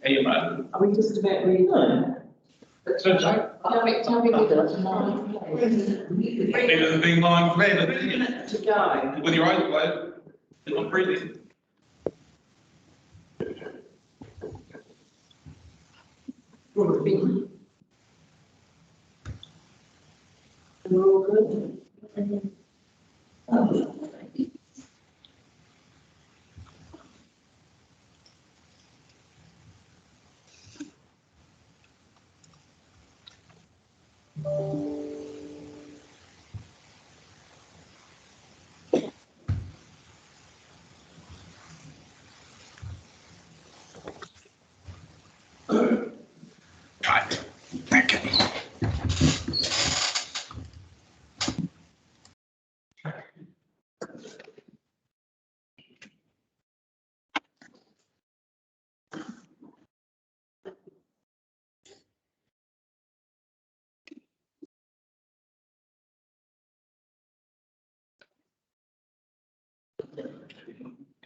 How you, mate? Are we just about ready? No. So, Tell me with it. better than being lying flat, 3 minutes to go. with your eyes closed, and not breathing. We're all good. Right, back in.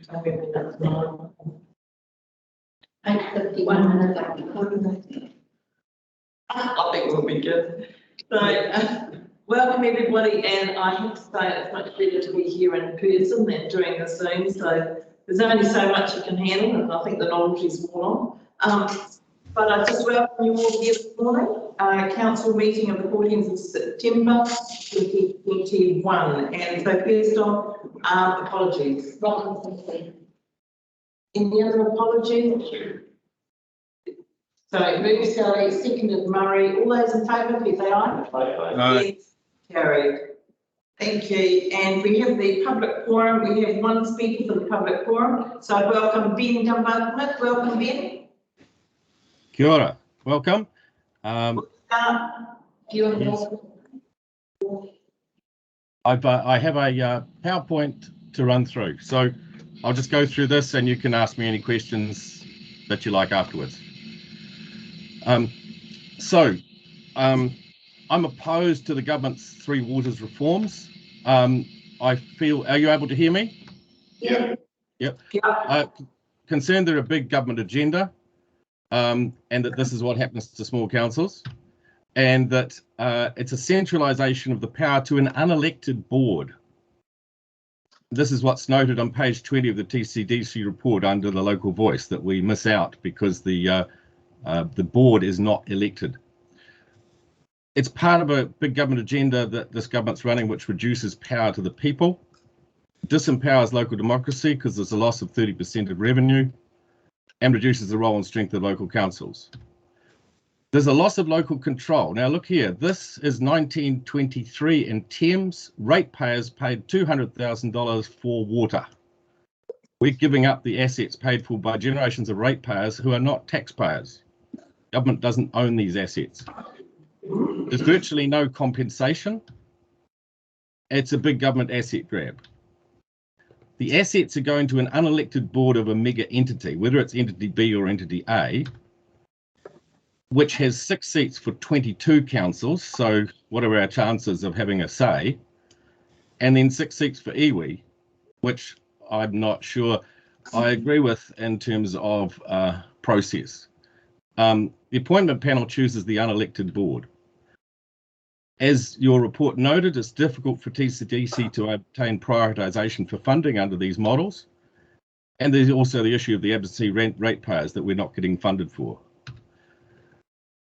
Tell me when that's not. 8:51 minutes. I think we'll be good. So, welcome everybody, and I have to say it's much better to be here in person than doing the Zoom. So there's only so much you can handle, and I think the knowledge is more on. But I just welcome you all here this morning. Council meeting of the 14th of September 2021. And so first off, apologies. Any other apologies? So moved Sally, seconded Murray. All those in favour, please say aye. Aye. Yes, carried. Thank you. And we have the public forum. We have one speaker for the public forum. So I welcome Ben Dunbar-Smith. Welcome, Ben. Kia ora, welcome. Do you want to I have a PowerPoint to run through, so I'll just go through this and you can ask me any questions that you like afterwards. I'm opposed to the government's Three Waters reforms. I feel, are you able to hear me? Yeah. Yep. Yeah. Concerned they're a big government agenda, and that this is what happens to small councils, and that it's a centralisation of the power to an unelected board. This is what's noted on page 20 of the TCDC report under the local voice, that we miss out because the board is not elected. It's part of a big government agenda that this government's running, which reduces power to the people, disempowers local democracy because there's a loss of 30% of revenue, and reduces the role and strength of local councils. There's a loss of local control. Now look here, this is 1923 in Thames. Ratepayers paid $200,000 for water. We're giving up the assets paid for by generations of ratepayers who are not taxpayers. Government doesn't own these assets. There's virtually no compensation. It's a big government asset grab. The assets are going to an unelected board of a mega entity, whether it's entity B or entity A, which has 6 seats for 22 councils. So what are our chances of having a say? And then 6 seats for iwi, which I'm not sure I agree with in terms of process. The appointment panel chooses the unelected board. As your report noted, it's difficult for TCDC to obtain prioritisation for funding under these models. And there's also the issue of the absentee ratepayers that we're not getting funded for.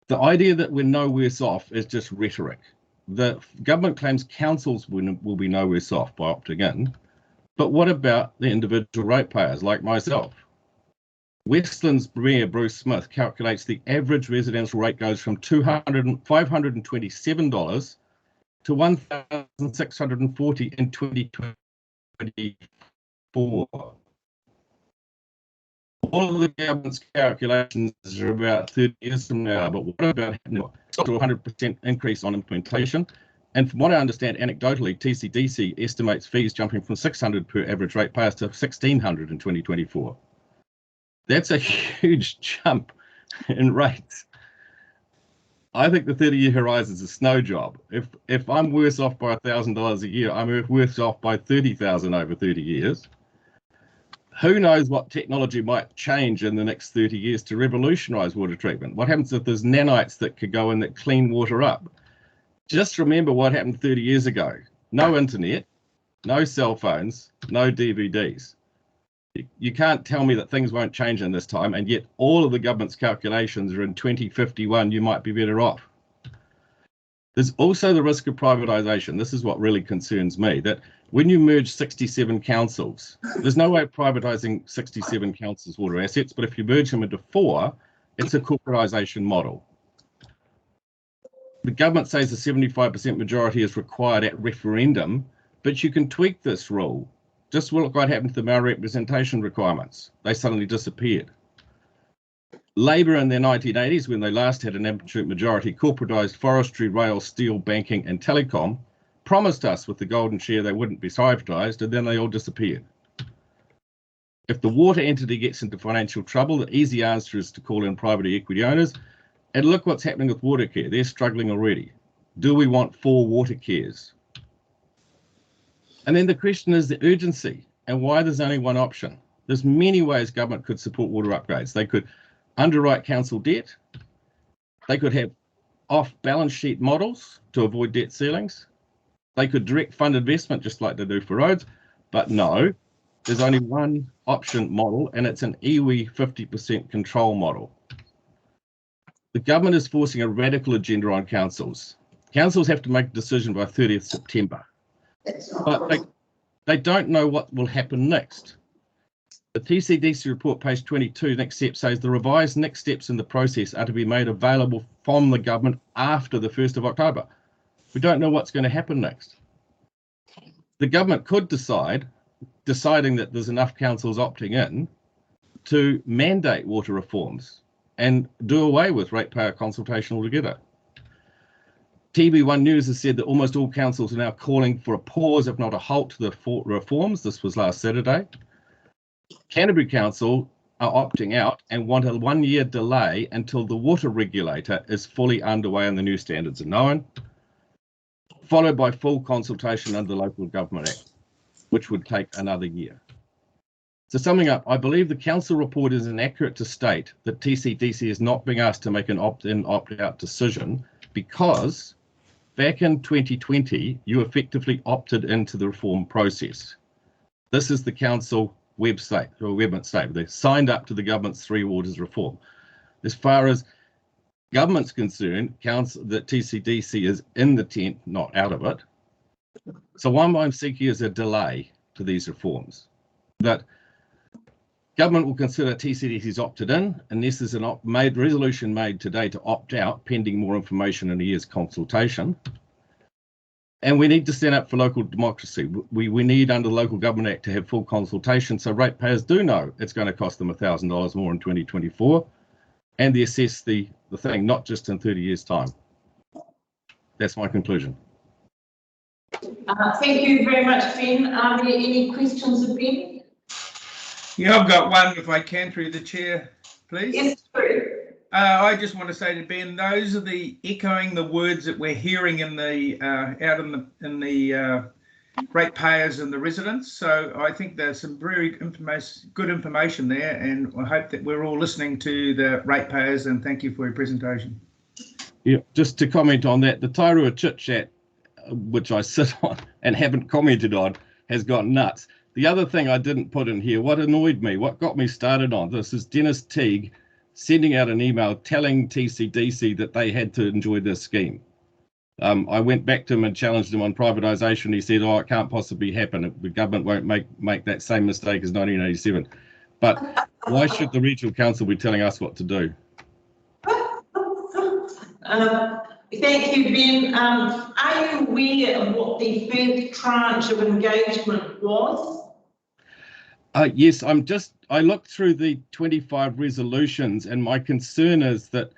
The idea that we're no worse off is just rhetoric. The government claims councils will be no worse off by opting in. But what about the individual ratepayers like myself? Westland's Mayor Bruce Smith calculates the average residential rate goes from $527 to $1,640 in 2024. All of the government's calculations are about 30 years from now, but what about to a 100% increase on implementation? And from what I understand anecdotally, TCDC estimates fees jumping from $600 per average ratepayer to $1,600 in 2024. That's a huge jump in rates. I think the 30-year horizon is a snow job. If I'm worse off by $1,000 a year, I'm worse off by $30,000 over 30 years. Who knows what technology might change in the next 30 years to revolutionise water treatment? What happens if there's nanites that could go in that clean water up? Just remember what happened 30 years ago. No internet, no cell phones, no DVDs. You can't tell me that things won't change in this time, and yet all of the government's calculations are in 2051, you might be better off. There's also the risk of privatisation. This is what really concerns me, that when you merge 67 councils, there's no way of privatising 67 councils' water assets, but if you merge them into 4, it's a corporatisation model. The government says a 75% majority is required at referendum, but you can tweak this rule. Just look what happened to the male representation requirements. They suddenly disappeared. Labor in their 1980s, when they last had an absolute majority, corporatised forestry, rail, steel, banking and telecom, promised us with the golden share they wouldn't be privatised, and then they all disappeared. If the water entity gets into financial trouble, the easy answer is to call in private equity owners. And look what's happening with water care. They're struggling already. Do we want 4 water cares? And then the question is the urgency and why there's only one option. There's many ways government could support water upgrades. They could underwrite council debt. They could have off-balance sheet models to avoid debt ceilings. They could direct fund investment just like they do for roads. But no, there's only one option model, and it's an iwi 50% control model. The government is forcing a radical agenda on councils. Councils have to make a decision by 30th September. But they don't know what will happen next. The TCDC report, page 22, next step says the revised next steps in the process are to be made available from the government after the 1st of October. We don't know what's going to happen next. The government could deciding that there's enough councils opting in, to mandate water reforms and do away with ratepayer consultation altogether. TV1 News has said that almost all councils are now calling for a pause, if not a halt, to the reforms. This was last Saturday. Canterbury Council are opting out and want a 1-year delay until the water regulator is fully underway and the new standards are known, followed by full consultation under the Local Government Act, which would take another year. So summing up, I believe the council report is inaccurate to state that TCDC is not being asked to make an opt-in, opt-out decision because back in 2020, you effectively opted into the reform process. This is the council website or website statement. They signed up to the government's 3 waters reform. As far as government's concerned, that TCDC is in the tent, not out of it. So what I'm seeking is a delay to these reforms. That government will consider TCDC's opted in unless there's an resolution made today to opt out pending more information in a year's consultation. And we need to stand up for local democracy. We need under the Local Government Act to have full consultation so ratepayers do know it's going to cost them $1,000 more in 2024 and they assess the thing, not just in 30 years' time. That's my conclusion. Thank you very much, Ben. Are there any questions of Ben? Yeah, I've got one if I can through the chair, please. Yes, true. I just want to say to Ben, those are echoing the words that we're hearing in the out in the ratepayers and the residents. So I think there's some very good information there, and I hope that we're all listening to the ratepayers. And thank you for your presentation. Yeah, just to comment on that, the Tairua Chit Chat, which I sit on and haven't commented on, has gone nuts. The other thing I didn't put in here, what annoyed me, what got me started on this is Dennis Teague sending out an email telling TCDC that they had to enjoy this scheme. I went back to him and challenged him on privatisation. He said, oh, it can't possibly happen. The government won't make that same mistake as 1987. But why should the regional council be telling us what to do? Thank you, Ben. Are you aware of what the first tranche of engagement was? Yes, I looked through the 25 resolutions, and my concern is that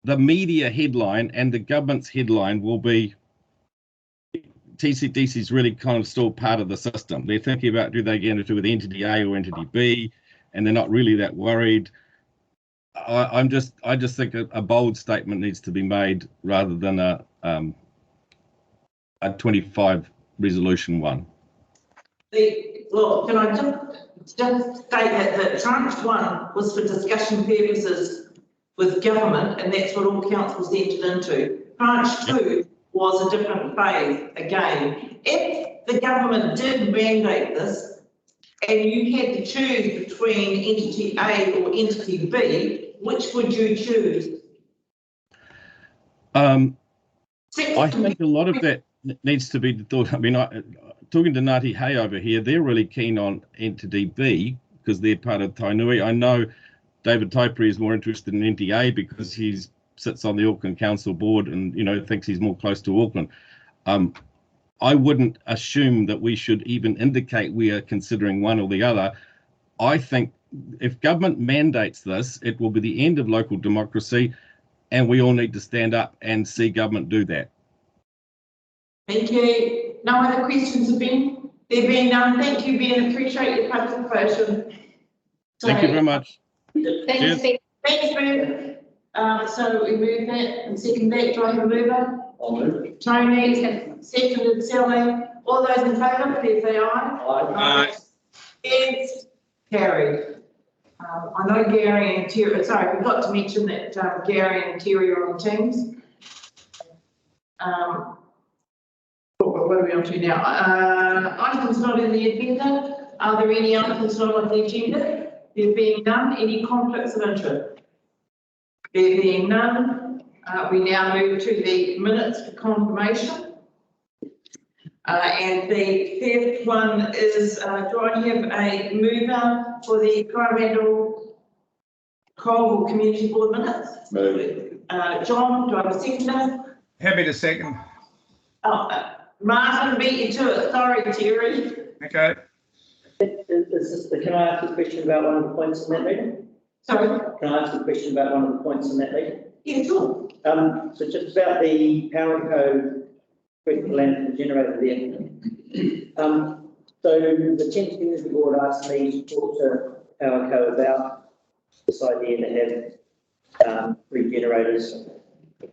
the media headline and the government's headline will be TCDC is really kind of still part of the system. They're thinking about do they get into with entity A or entity B, and they're not really that worried. I just think a bold statement needs to be made rather than a 25 resolution one. Well, can I just state that tranche 1 was for discussion purposes with government, and that's what all councils entered into. Tranche 2 was a different phase again. If the government did mandate this, and you had to choose between entity A or entity B, which would you choose? I think a lot of that needs to be thought. I mean, talking to Ngāti Hay over here, they're really keen on entity B because they're part of Tainui. I know David Taiperi is more interested in entity A because he sits on the Auckland Council board and, you know, thinks he's more close to Auckland. I wouldn't assume that we should even indicate we are considering one or the other. I think if government mandates this, it will be the end of local democracy, and we all need to stand up and see government do that. Thank you. No other questions have been? There being none, thank you, Ben. Appreciate your participation. Thank you very much. Thanks, Ben. Thanks, Ben. So we move that and second that. Do I have a mover? I'll move. Tony, seconded Sally. All those in favour, please say aye. Aye. Against? Carried. I know Gary and Terry, sorry, I forgot to mention that Gary and Terry are on Teams. What are we on to now? Items not in the agenda. Are there any items not on the agenda? There being none, any conflicts of interest? There being none, we now move to the minutes for confirmation. And the fifth one is, do I have a mover for the Coromandel Community Board minutes? Move. John, do I have a seconder? Happy to second. Oh, Martin beat you to it. Sorry, Terry. Okay. Can I ask a question about one of the points in that meeting? Sorry. Can I ask a question about one of the points in that meeting? Yeah, sure. So just about the power code, critical land generator there. So the Thames Community Board asked me to talk to power code about this idea to have 3 generators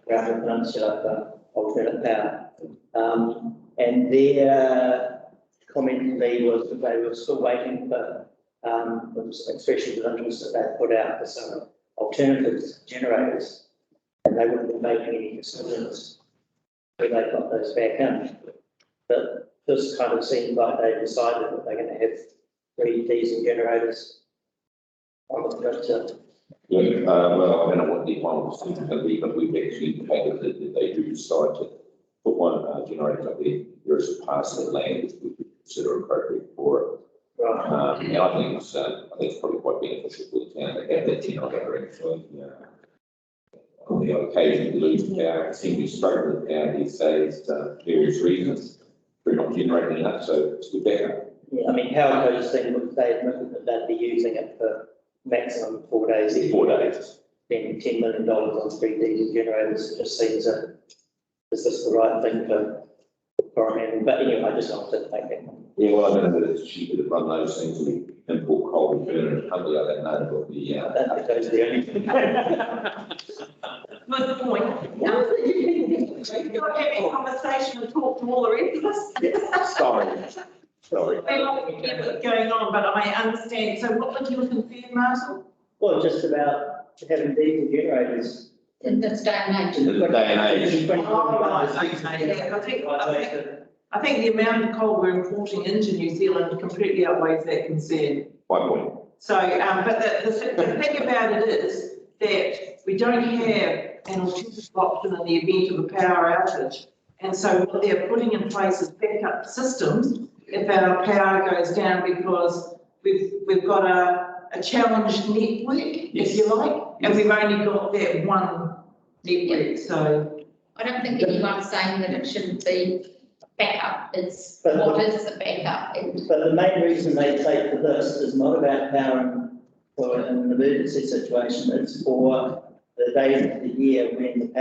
around the peninsula for alternate power. And their comment to me was that they were still waiting for expressions of interest that they put out for some alternative generators, and they wouldn't be making any decisions where they got those back in. But this kind of seems like they decided that they're going to have 3 diesel generators on the peninsula. Yeah, well, I don't know what the final decision is going to be, but we've actually indicated that they do decide to put one generator up there. There is a parcel of land which we could consider appropriate for it. Right. And I think it's probably quite beneficial for the town to have that generator actually. On the occasion we lose power, it seems we struggle with power these days for various reasons. We're not generating enough, so it's good backup. Yeah, I mean, power code's thing, they admitted that they'd be using it for maximum 4 days. 4 days. Spending $10 million on 3 diesel generators just seems is this the right thing for Coromandel? But anyway, I just wanted to make that one. Yeah, well, I don't know that it's cheaper to run those things than import coal and burn it. Company like that, no, but the I don't think those are the only thing. Good point. You're having a conversation and talk to all the rest of us. Sorry. We're not going to get what's going on, but I understand. So what was your concern, Marshall? Well, just about having diesel generators. In this day and age. In the day and age. I think the amount of coal we're importing into New Zealand completely outweighs that concern. My point. So, but the thing about it is that we don't have an alternative option in the event of a power outage. And so what they're putting in place is backup systems if our power goes down, because we've got a challenged network, if you like, and we've only got that one network. So I don't think anyone's saying that it shouldn't be backup. It's But what is the backup? But the main reason they take for this is not about power for an emergency situation. It's for the days of the year when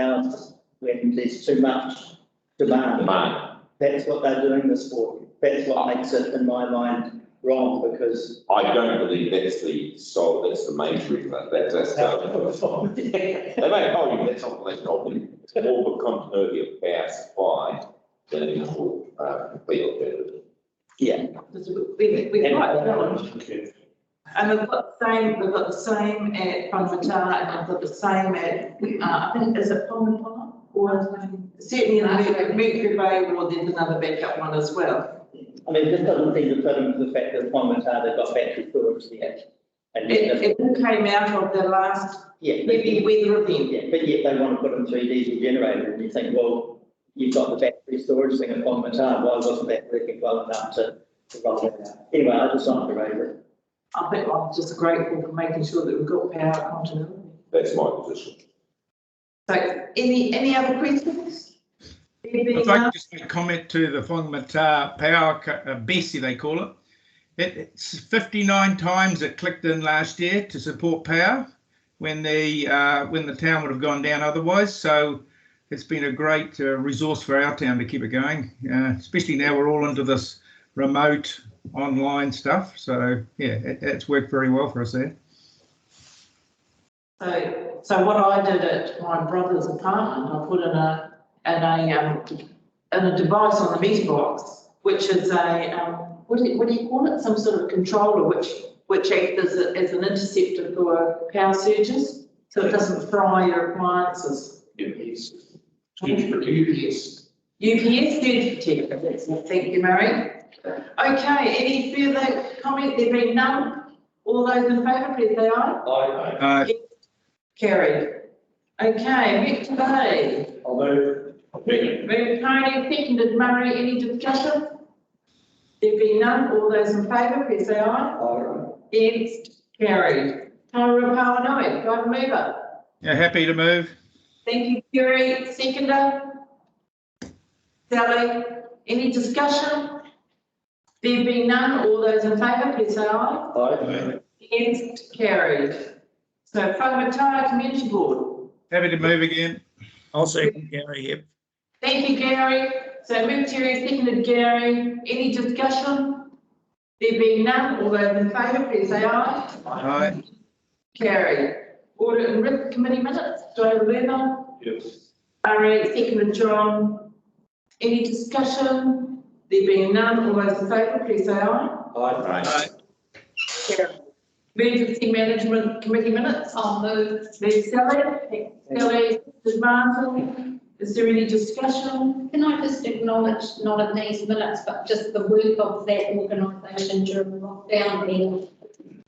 there's too much demand. That's what they're doing this for. That's what makes it, in my mind, wrong, because I don't believe that's the main reason. That's they may tell you that's not the problem. It's more of a continuity of power supply than it is for complete alternative. Yeah. Because we're quite challenged. And we've got the same at Palmatar, and we've got the same at, I think, is it Palmatar? Or certainly in Mercury Bay, or there's another backup one as well. I mean, this doesn't seem to fit into the fact that Palmatar, they've got battery storage there. And It all came out of the last heavy weather event. Yeah, but yet they want to put in 3 diesel generators, and you think, well, you've got the battery storage thing at Palmatar, why wasn't that working well enough to roll that out? Anyway, I just wanted to raise it. I think I'm just grateful for making sure that we've got power continuity. That's my position. So, any other questions? I'd like to just make a comment to the Whangamata power, Bessie they call it. It's 59 times it clicked in last year to support power when the town would have gone down otherwise. So it's been a great resource for our town to keep it going, especially now we're all into this remote online stuff. So yeah, it's worked very well for us there. So what I did at my brother's apartment, I put in a device on the meter box, which is what do you call it? Some sort of controller which acts as an interceptor for power surges, so it doesn't fry your appliances. UPS. UPS. UPS surge protector. Thank you, Mary. Okay, any further comment? There being none. All those in favour, please say aye. Aye. Carried. Okay, Rick today. I'll move. Moved Tony, seconded Murray. Any discussion? There being none. All those in favour, please say aye. Aye. Against? Carried. Taurua Pāwhanawe, do I have a mover? Yeah, happy to move. Thank you, Kerry. Seconder? Sally? Any discussion? There being none. All those in favour, please say aye. Aye. Against? Carried. So, Whangamata Community Board. Happy to move again. I'll second Gary here. Thank you, Gary. So moved Terry, seconded Gary. Any discussion? There being none, all those in favour, please say aye. Aye. Carried. Audit and Risk Committee minutes, do I have a mover? Yes. Ari, seconded John. Any discussion? There being none, all those in favour, please say aye. Aye. Carried. Emergency Management Committee minutes. I'll move. Ms. Sally. Sally, Mr. Martin. Is there any discussion? Can I just acknowledge, not in these minutes, but just the work of that organisation during the lockdown and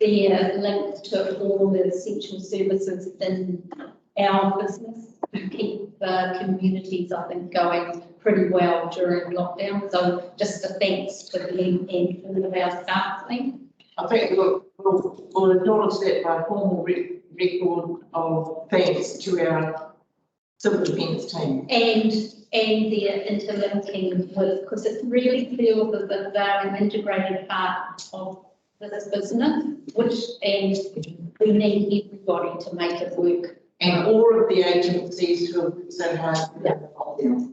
their link to all the essential services in our business to keep the communities, I think, going pretty well during lockdown. So just a thanks to them and all of our staff team. I think we'll acknowledge that by formal record of thanks to our civil defence team. And their interlinking with, because it really feels as if they're an integrated part of this business, and we need everybody to make it work. And all of the agencies who have so hard.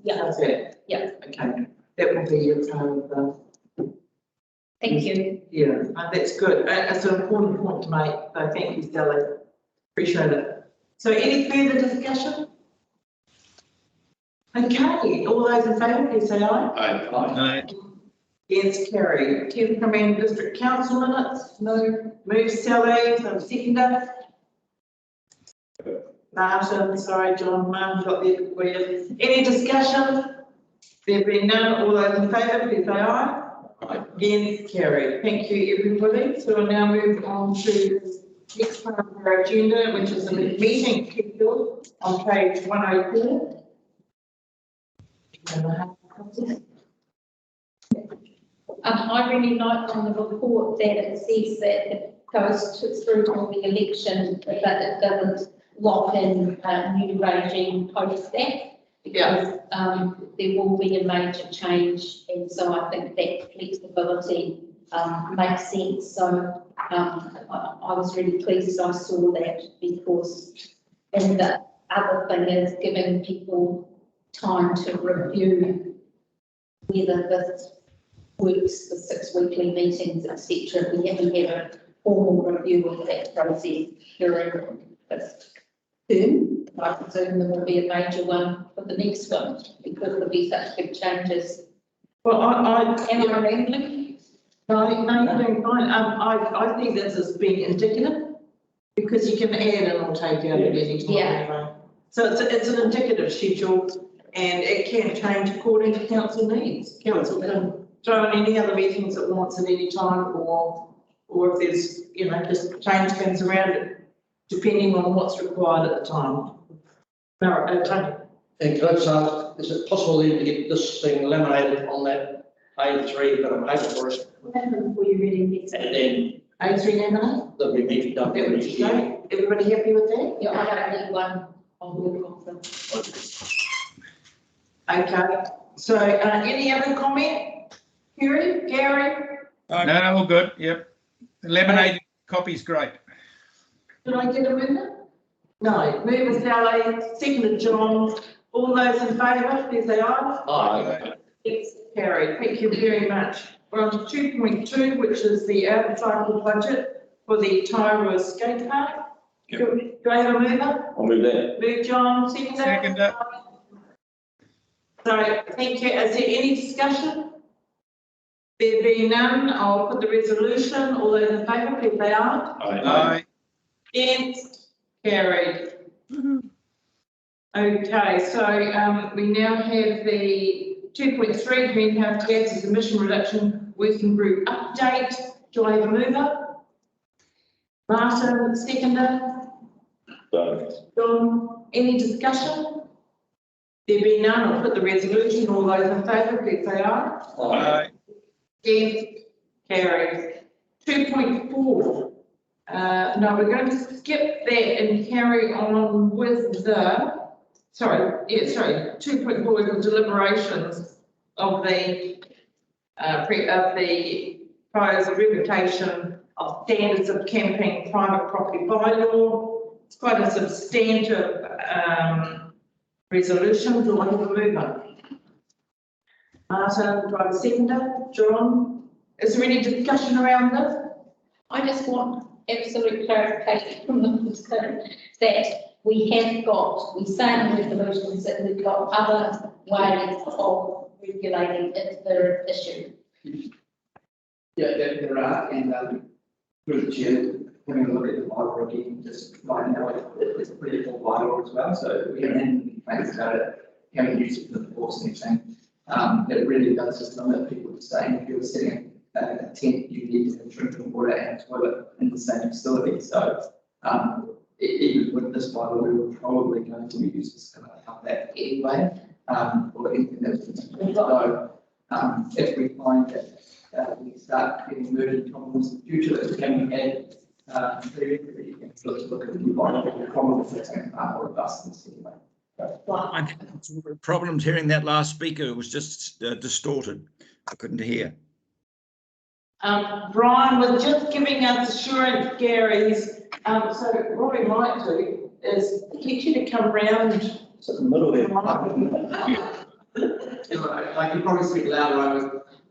Yeah. That's it. Yeah. Okay, that will be your part of the. Thank you. Yeah, that's good. It's an important point to make. So thank you, Sally. Appreciate it. So any further discussion? Okay, all those in favour, please say aye. Aye. Against carried. Thames-Coromandel District Council minutes. No. Move Sally, so seconder. Martin, sorry, John, Martin got there before you. Any discussion? There being none, all those in favour, please say aye. Aye. Against carried. Thank you, everybody. So we'll now move on to the next part of our agenda, which is a meeting schedule on page 104. I really like on the report that it says that it goes through all the election, but it doesn't lock in new regime post that, because there will be a major change, and so I think that flexibility makes sense. So I was really pleased I saw that, because, and the other thing is giving people time to review whether this works for 6 weekly meetings, etc. We haven't had a formal review of that process during this term. I presume there will be a major one for the next one, because there'll be such big changes. Well, Am I rambling? No, you're doing fine. I think this has been indicative because you can add and or take out at any time. Yeah. Anyway. So it's an indicative schedule and it can change according to council needs. Council can throw in any other meetings it wants at any time or if there's, you know, just change things around it depending on what's required at the time. No, Tony. And can I just ask, is it possible even to get this thing laminated on that A3 bit of paper for us? Before you really get And it. then A3 laminate? there'll be meeting done. That would be great. Everybody happy with that? Yeah, I don't need one on the conference. Okay, so any other comment? Gary? No, all good. Yep. The laminated copy's great. Did I get a mover? No, mover Sally, seconded John. All those in favour, please say aye. Aye. It's carried. Thank you very much. We're on to 2.2, which is the out of cycle budget for the Tyra skate park. Do I have a mover? I'll move that. Move John, seconded. Seconded. So, thank you. Is there any discussion? There being none, I'll put the resolution. All those in favour, please say aye. Aye. Against, carried. Okay, so we now have the 2.3 greenhouse gases emission reduction working group update. Do I have a mover? Martin, seconder. John, any discussion? There being none, I'll put the resolution. All those in favour, please say aye. Aye. Against, carried. 2.4. No, we're going to skip that and carry on with the, 2.4 is the deliberations of the proposed revocation of standards of camping private property bylaw. It's quite a substantive resolution. Do I have a mover? Martin, do I have a seconder? John, is there any discussion around this? I just want absolute clarification from the concern that we say in resolutions that we've got other ways of regulating it, the issue. Yeah, there are, and through the chair, having a look at the bylaw again, just right now, it's a pretty full bylaw as well, so we haven't had any complaints about it, haven't used it for the force and everything. It really does just limit people to staying. If you're setting a tent, you need to have drinking water and a toilet in the same facility, so even with this bylaw, we were probably going to use this to help that anyway, or anything that's so if we find that we start getting emerging problems in the future that can be added, we can look at the new bylaw, the problem with setting more robust in this anyway. I'm having some problems hearing that last speaker. It was just distorted. I couldn't hear. Brian was just giving us assurance, Gary's. So what we might do is get you to come round. It's in the middle there. I could probably speak louder. I was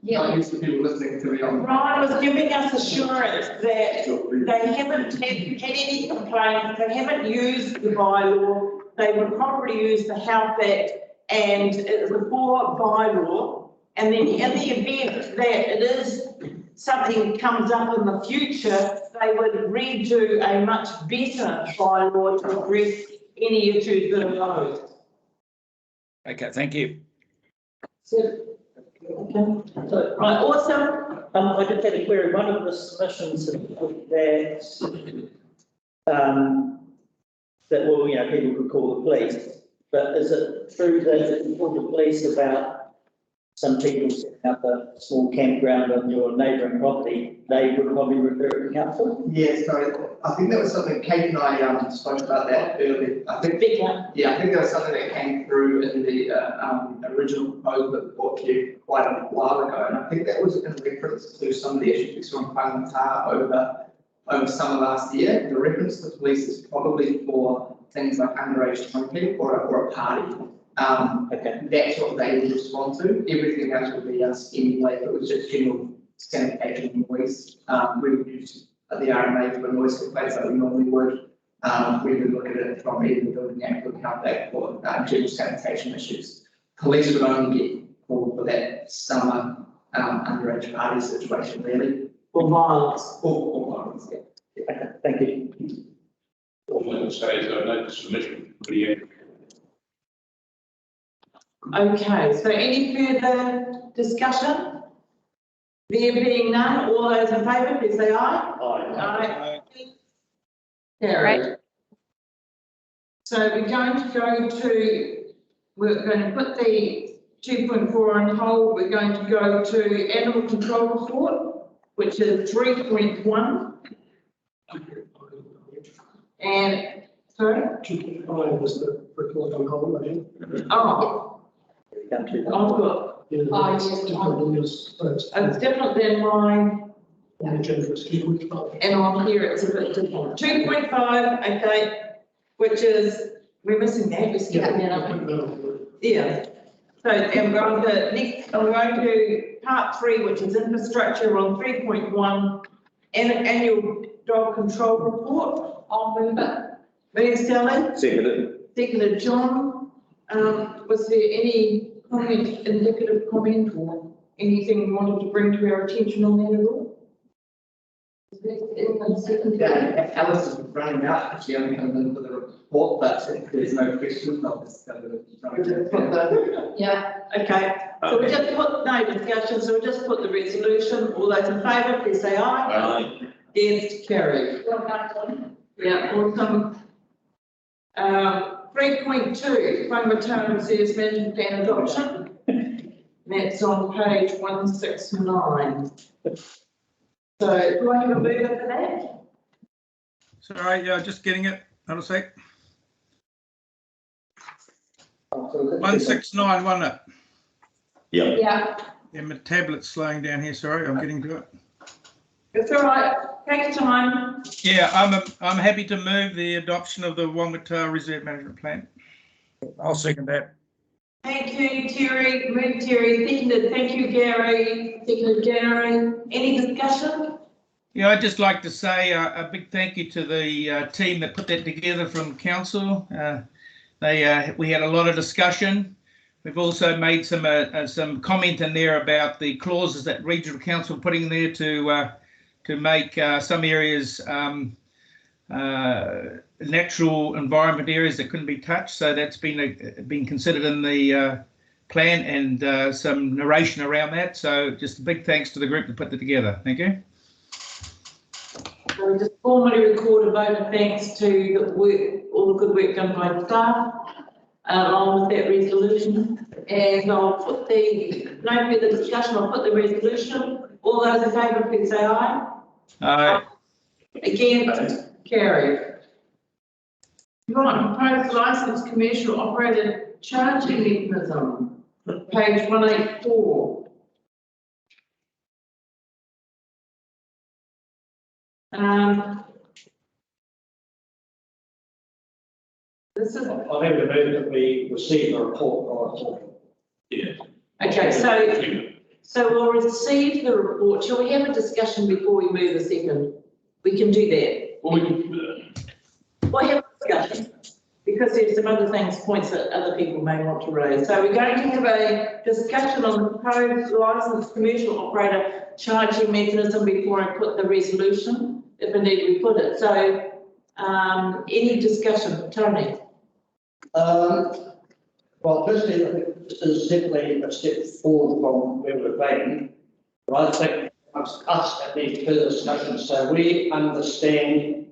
not used to people listening to me on. Brian was giving us assurance that they haven't had any complaints, they haven't used the bylaw, they would probably use the Health Act and the poor bylaw, and then in the event that it is something that comes up in the future, they would redo a much better bylaw to address any issues that arose. Okay, thank you. So, okay. So, right, awesome. I just had a query. One of the submissions that well, you know, people could call the police, but is it true that if you call the police about some people setting up a small campground on your neighbouring property, they would probably refer it to council? Yeah, sorry. I think that was something Kate and I spoke about that earlier. I think Big one. yeah, I think there was something that came through in the original proposal that brought to you quite a while ago, and I think that was in reference to some of the issues we saw in Whangataa over summer last year. The reference to police is probably for things like underage drinking or a party. Okay. That's what they would respond to. Everything else would be us anyway. If it was just general sanitation and noise, we would use the RMA for noise complaints like we normally would. We would look at it from either the building act or Health Act for general sanitation issues. Police would only get called for that summer underage party situation really, or violence. or violence, yeah. Okay, thank you. All I can say is I've noticed submission pretty accurate. Okay, so any further discussion? There being none, all those in favour, please say aye. Aye. Carried. So we're going to put the 2.4 on hold. We're going to go to animal control report, which is 3.1. And, sorry? 2.5 was the report on holiday. Oh, Come to I've got, First. it's different than mine, On the agenda is 2.5. and on here it's a bit different. 2.5, okay, which is, we're missing that, we're skipping that up. Yeah. So, and we're on the next, I'm going to part 3, which is infrastructure on 3.1, and an annual dog control report. I'll move it. Moved Sally, Seconded. seconded John. Was there any comment, indicative comment, or anything you wanted to bring to our attention on that at all? Is there anyone seconded? Yeah, Alice is running out, she only comes in for the report, but if there's no questions, I'll just go to We'll just put the- Yeah, Okay, so we just put, no discussion, so we just put the resolution. All those in favour, please say aye. Aye. Against, carried. well done. Yeah, awesome. 3.2, Whangatara Reserves Management Plan Adoption. That's on page 169. So, do I have a mover for that? Sorry, yeah, just getting it. Hold a sec. 169, wasn't it? Yep. Yeah, Yeah, my tablet's slowing down here. Sorry, I'm getting to it. It's all right, take your time. Yeah, I'm happy to move the adoption of the Whangatara Reserve Management Plan. I'll second that. Thank you, Terry. Move Terry, seconded. Thank you, Gary. Seconded, Gary. Any discussion? Yeah, I'd just like to say a big thank you to the team that put that together from council. We had a lot of discussion. We've also made some comment in there about the clauses that regional council putting in there to make some areas natural environment areas that couldn't be touched. So that's been considered in the plan, and some narration around that. So just a big thanks to the group that put that together. Thank you. So we just formally record a vote of thanks to the work, all the good work done by staff, along with that resolution. And I'll put no further discussion, I'll put the resolution. All those in favour, please say aye. Against, carried. Right, proposed licensed commercial operator charging mechanism, page 184. This is, I think the move that we received a report. okay, so we'll receive the report. Shall we have a discussion before we move a second? We can do that. We'll have a discussion, because there's some other points that other people may want to raise. So we're going to have a discussion on the proposed licensed commercial operator charging mechanism before I put the resolution, if indeed we put it. So any discussion, Tony? Well, firstly, I think this is definitely a step forward from where we've been. But I think amongst us that needs further discussion, so we understand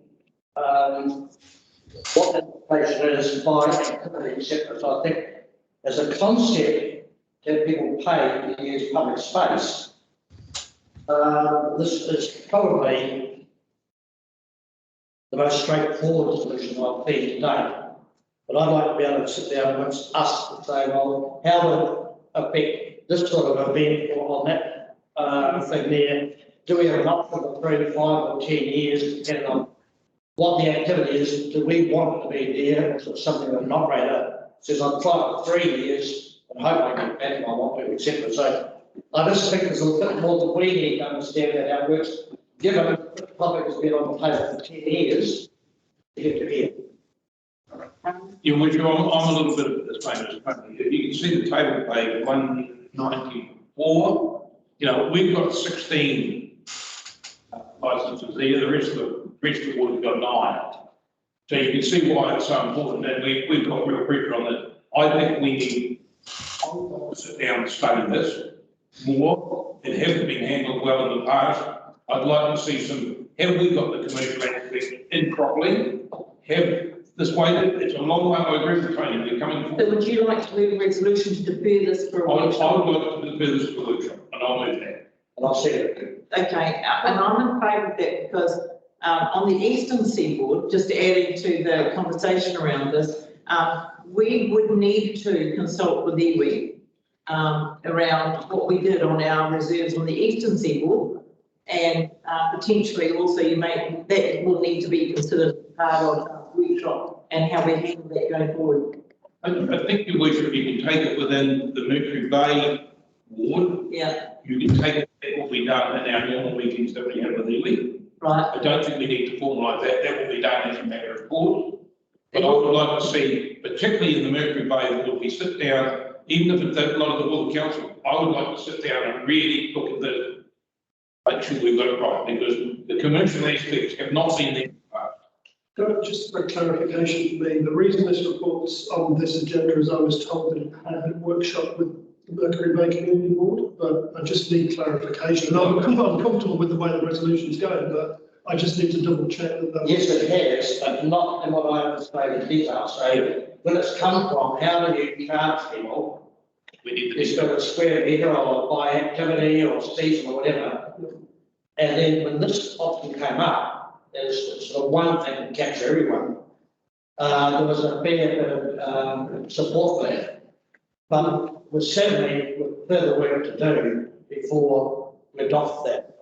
what the application is, by activity, etc. So I think as a concept that people pay to use public space, this is probably the most straightforward solution I've seen to date. But I'd like to be able to sit down amongst us and say, well, how will it affect this sort of event or on that thing there? Do we have an option for 3, 5 or 10 years, depending on what the activity is? Do we want it to be there? Or is it something that an operator says, I'll try it for 3 years and hope I get back and I want to, etc. So I just think there's a little bit more that we need to understand that how it works. Given the topic has been on the table for 10 years, you have to hear. Yeah, which I'm a little bit of this famous. You can see the table page 194. You know, we've got 16 licenses there, the rest of the board's got 9. So you can see why it's so important, and we've got real pressure on it. I think we need to sit down and study this more. It hasn't been handled well in the past. I'd like to see have we got the commercial aspect in properly? Have this way, it's a long way, I agree with Tony, we're coming forward. So would you like to move a resolution to defer this for a I would workshop? like to defer this resolution, and I'll move that. And I'll second it. Okay, and I'm in favour of that because on the eastern seaboard, just adding to the conversation around this, we would need to consult with iwi around what we did on our reserves on the eastern seaboard, and potentially also that will need to be considered part of workshop and how we handle that going forward. I think, Your Worship, you can take it within the Mercury Bay ward. Yeah, You can take it, that will be done in our normal meetings that we have with iwi. right. I don't think we need to formalise that, that will be done as a matter of course. But I would like to see, particularly in the Mercury Bay ward, we sit down, even if it's not at the Board of Council, I would like to sit down and really look at this, make sure we've got it right, because the commercial aspects have not been there. Just for clarification for me, the reason this report's on this agenda is I was told that it had a workshop with the Mercury Bay Community Board, but I just need clarification. And I'm comfortable with the way the resolution is going, but I just need to double check that. Yes, it has, but not in what I understand in detail. So when it's come from, how do you charge people? We need to It's got a square metre or by activity or season or whatever. And then when this option came up, there's sort of one thing to capture everyone. There was a fair bit of support for that. But we're certainly with further work to do before we adopt that.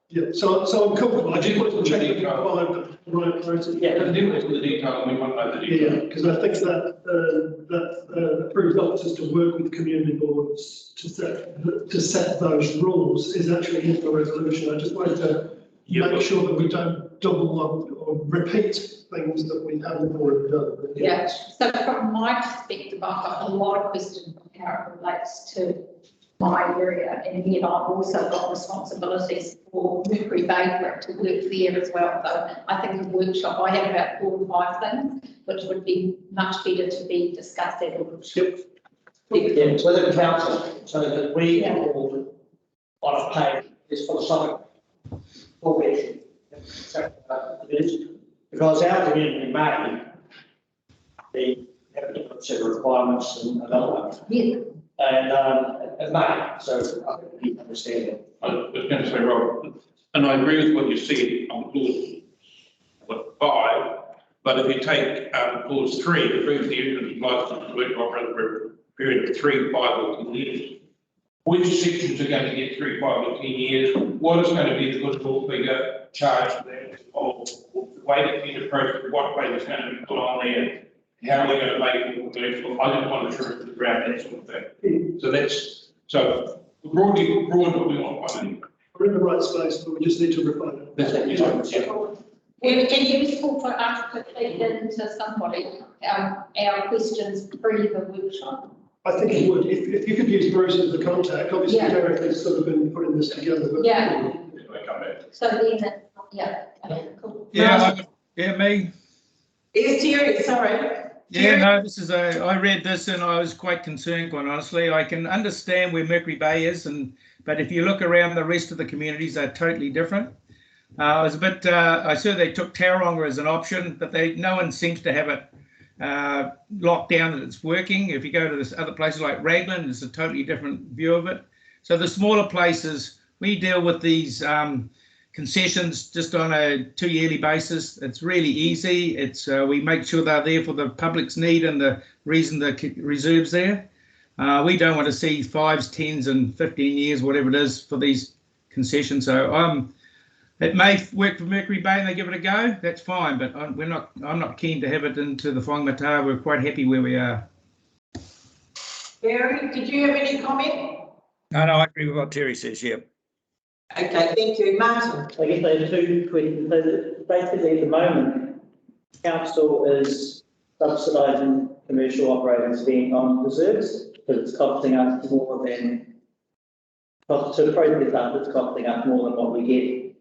Yeah, so I'm comfortable. I just wanted to check that we followed the right process. Yeah, the difference with the detail, and we want to know the detail. Yeah, because I think that approves officers to work with community boards to set those rules is actually in the resolution. I just wanted to make sure that we don't double up or repeat things that we haven't already done. Yeah, so from my perspective, I've got a lot of questions on how it relates to my area, and yet I've also got responsibilities for Mercury Bay for it to work there as well. So I think a workshop, I have about 4 or 5 things, which would be much better to be discussed at a workshop. yeah, within the council, so that we all on a page is philosophical. Because our community may be have different set of requirements than another one. Yeah. And it may, so I think you understand it. I was going to say, Rob, and I agree with what you said on clause 5, but if you take clause 3, it approves the entrance license to work operate for a period of 3, 5 or 10 years. Which sections are going to get 3, 5 or 10 years? What is going to be the good full figure charge for that? Or the way that you approach it, what way is going to be put on there? How are we going to make it commercial? I just want assurance around that sort of thing. So that's, so broad, but we want one. We're in the right space, but we just need to refine it. That's what you're saying. It's useful for us to feed into somebody our questions pre the workshop. I think it would. If you could use Bruce as the contact, obviously Derek has sort of been putting this together. But Yeah. Come back. So then, yeah, okay, cool. Yeah, me. Yes, Terry, sorry. Yeah, no, this is I read this and I was quite concerned, quite honestly. I can understand where Mercury Bay is, but if you look around the rest of the communities, they're totally different. I was a bit, I saw they took Tauranga as an option, but no one seems to have it locked down that it's working. If you go to this other places like Raglan, it's a totally different view of it. So the smaller places, we deal with these concessions just on a 2-yearly basis. It's really easy. It's we make sure they're there for the public's need and the reason the reserve's there. We don't want to see 5s, 10s and 15 years, whatever it is, for these concessions. So it may work for Mercury Bay and they give it a go. That's fine, but I'm not keen to have it into the Whangamata. We're quite happy where we are. Barry, did you have any comment? No, I agree with what Terry says, yeah. Okay, thank you. Martin? I guess I have 2 questions. So basically, at the moment, council is subsidising commercial operators being on reserves because it's costing us more than cost to process up, it's costing us more than what we get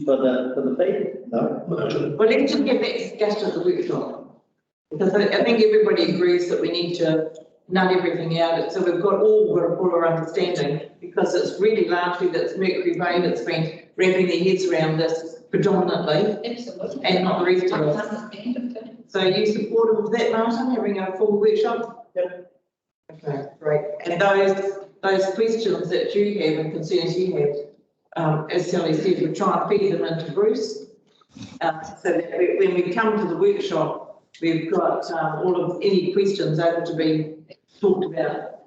for the fee? No. Well, let's just get that discussion at the workshop. Because I think everybody agrees that we need to nut everything out, so we've got a fuller understanding, because it's really largely that's Mercury Bay that's been wrapping their heads around this predominantly, Absolutely. and not the rest I of us. understand it. So are you supportive of that, Martin, having a full workshop? Yep. Okay, great. And those questions that you have and concerns you have, as Sally said, we try and feed them into Bruce. So that when we come to the workshop, we've got all of any questions able to be talked about.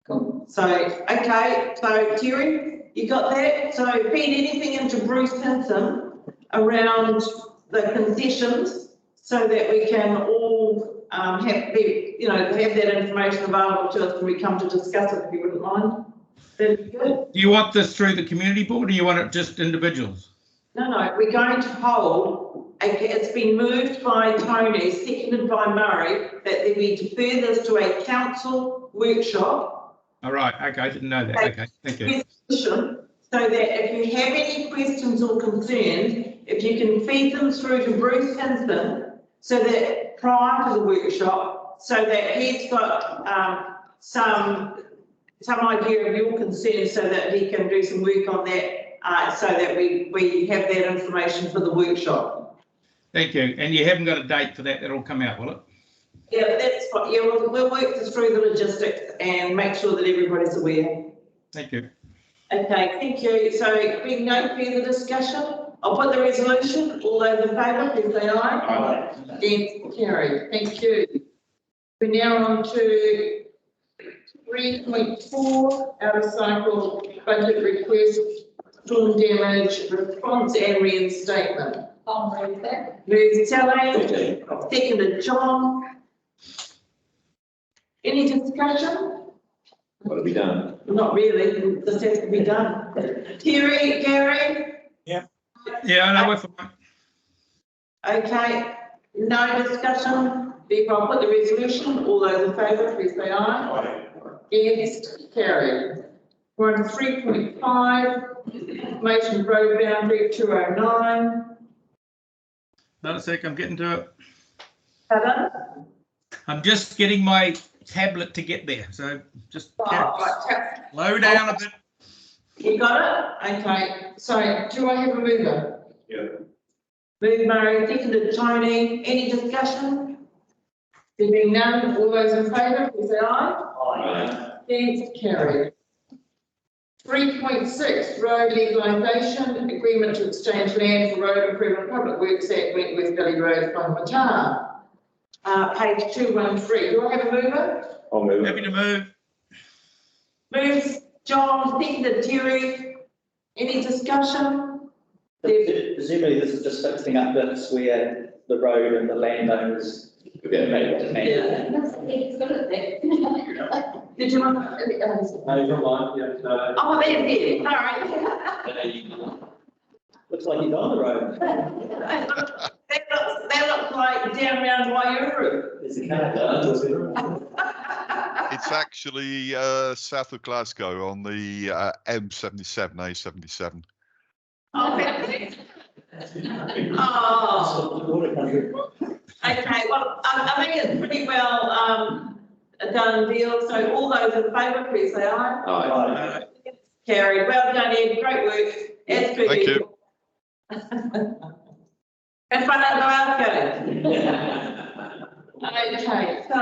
Cool. So, okay, so Terry, you got that? So feed anything into Bruce Hinton around the concessions so that we can all have that information available to us when we come to discuss it, if you wouldn't mind. That'd be good. Do you want this through the community board, or you want it just individuals? No, we're going to hold, it's been moved by Tony, seconded by Murray, that we defer this to a council workshop. All right, okay, I didn't know that. Okay, thank you. So that if you have any questions or concerns, if you can feed them through to Bruce Hinton, so that prior to the workshop, so that he's got some idea of your concerns, so that he can do some work on that. So that we have that information for the workshop. Thank you. And you haven't got a date for that? That'll come out, will it? Yeah, that's fine. Yeah, we'll work this through the logistics and make sure that everybody's aware. Thank you. Okay, thank you. So being no further discussion, I'll put the resolution. All those in favour, please say aye. Aye. Against, carried. Thank you. We're now on to 3.4, out of cycle budget request. Storm damage response and reinstatement. I'll move that. Moved Sally, seconded John. Any discussion? Got to be done. Not really, this has to be done. Terry, Gary? Yeah, I know we're fine. Okay, no discussion. Therefore, I'll put the resolution. All those in favour, please say aye. Against, carried. We're on 3.5, information road boundary 209. Not a sec, I'm getting to it. Pardon? I'm just getting my tablet to get there, so just Right, slow down a bit. you got it? Okay, so do I have a mover? Yeah. Move Murray, seconded Tony. Any discussion? There being none, all those in favour, please say aye. Aye. Against, carried. 3.6, road legalisation, agreement to exchange land for road improvement public works at Wentworth Valley Road from Matar. Page 213. Do I have a mover? I'll move. Happy to move. Moves John, seconded Terry. Any discussion? Presumably this is just fixing up bits where the road and the landowners. Yeah. He's good at that. Did you want? No, you're fine, yeah, no. Oh, that's it. All right. Looks like he's on the road. That looks like down around Waiouru. There's a car. It's actually south of Glasgow on the M77, A77. Oh, fantastic. Oh, okay. Well, I think it's pretty well a done deal. So all those in favour, please say aye. Aye. Carried. Well done, Ed. Great work. As per Thank usual. Have fun at Glasgow. Okay. So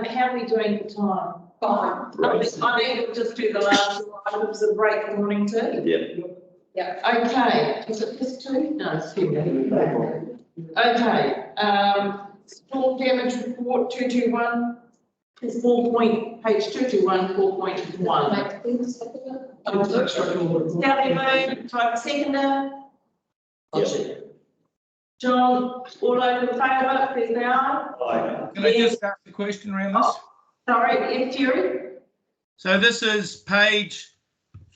how are we doing for time? Fine. I think we'll just do the last two items and break the morning too. Yeah. Yeah, okay. Is it just two? No, it's two. Okay, storm damage report 221. It's page 221, 4.1. Sally moved, do I have a seconder? John, all those in favour, please say aye. Can I just ask a question around this? Sorry, yes, Terry? So this is page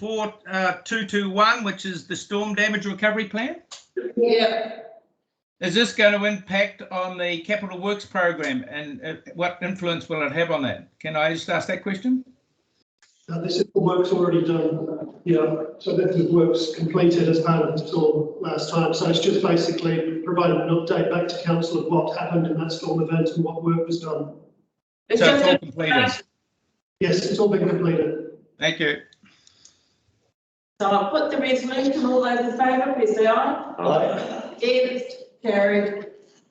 221, which is the storm damage recovery plan. Yeah. Is this going to impact on the capital works program, and what influence will it have on that? Can I just ask that question? This is the work's already done, yeah, so this is works completed as part of the storm last time, so it's just basically providing an update back to council of what happened in that storm event and what work was done. It's So it's just all completed. Yes, it's all been completed. Thank you. So I'll put the resolution, all those in favour, please say aye. Aye. Against, carried.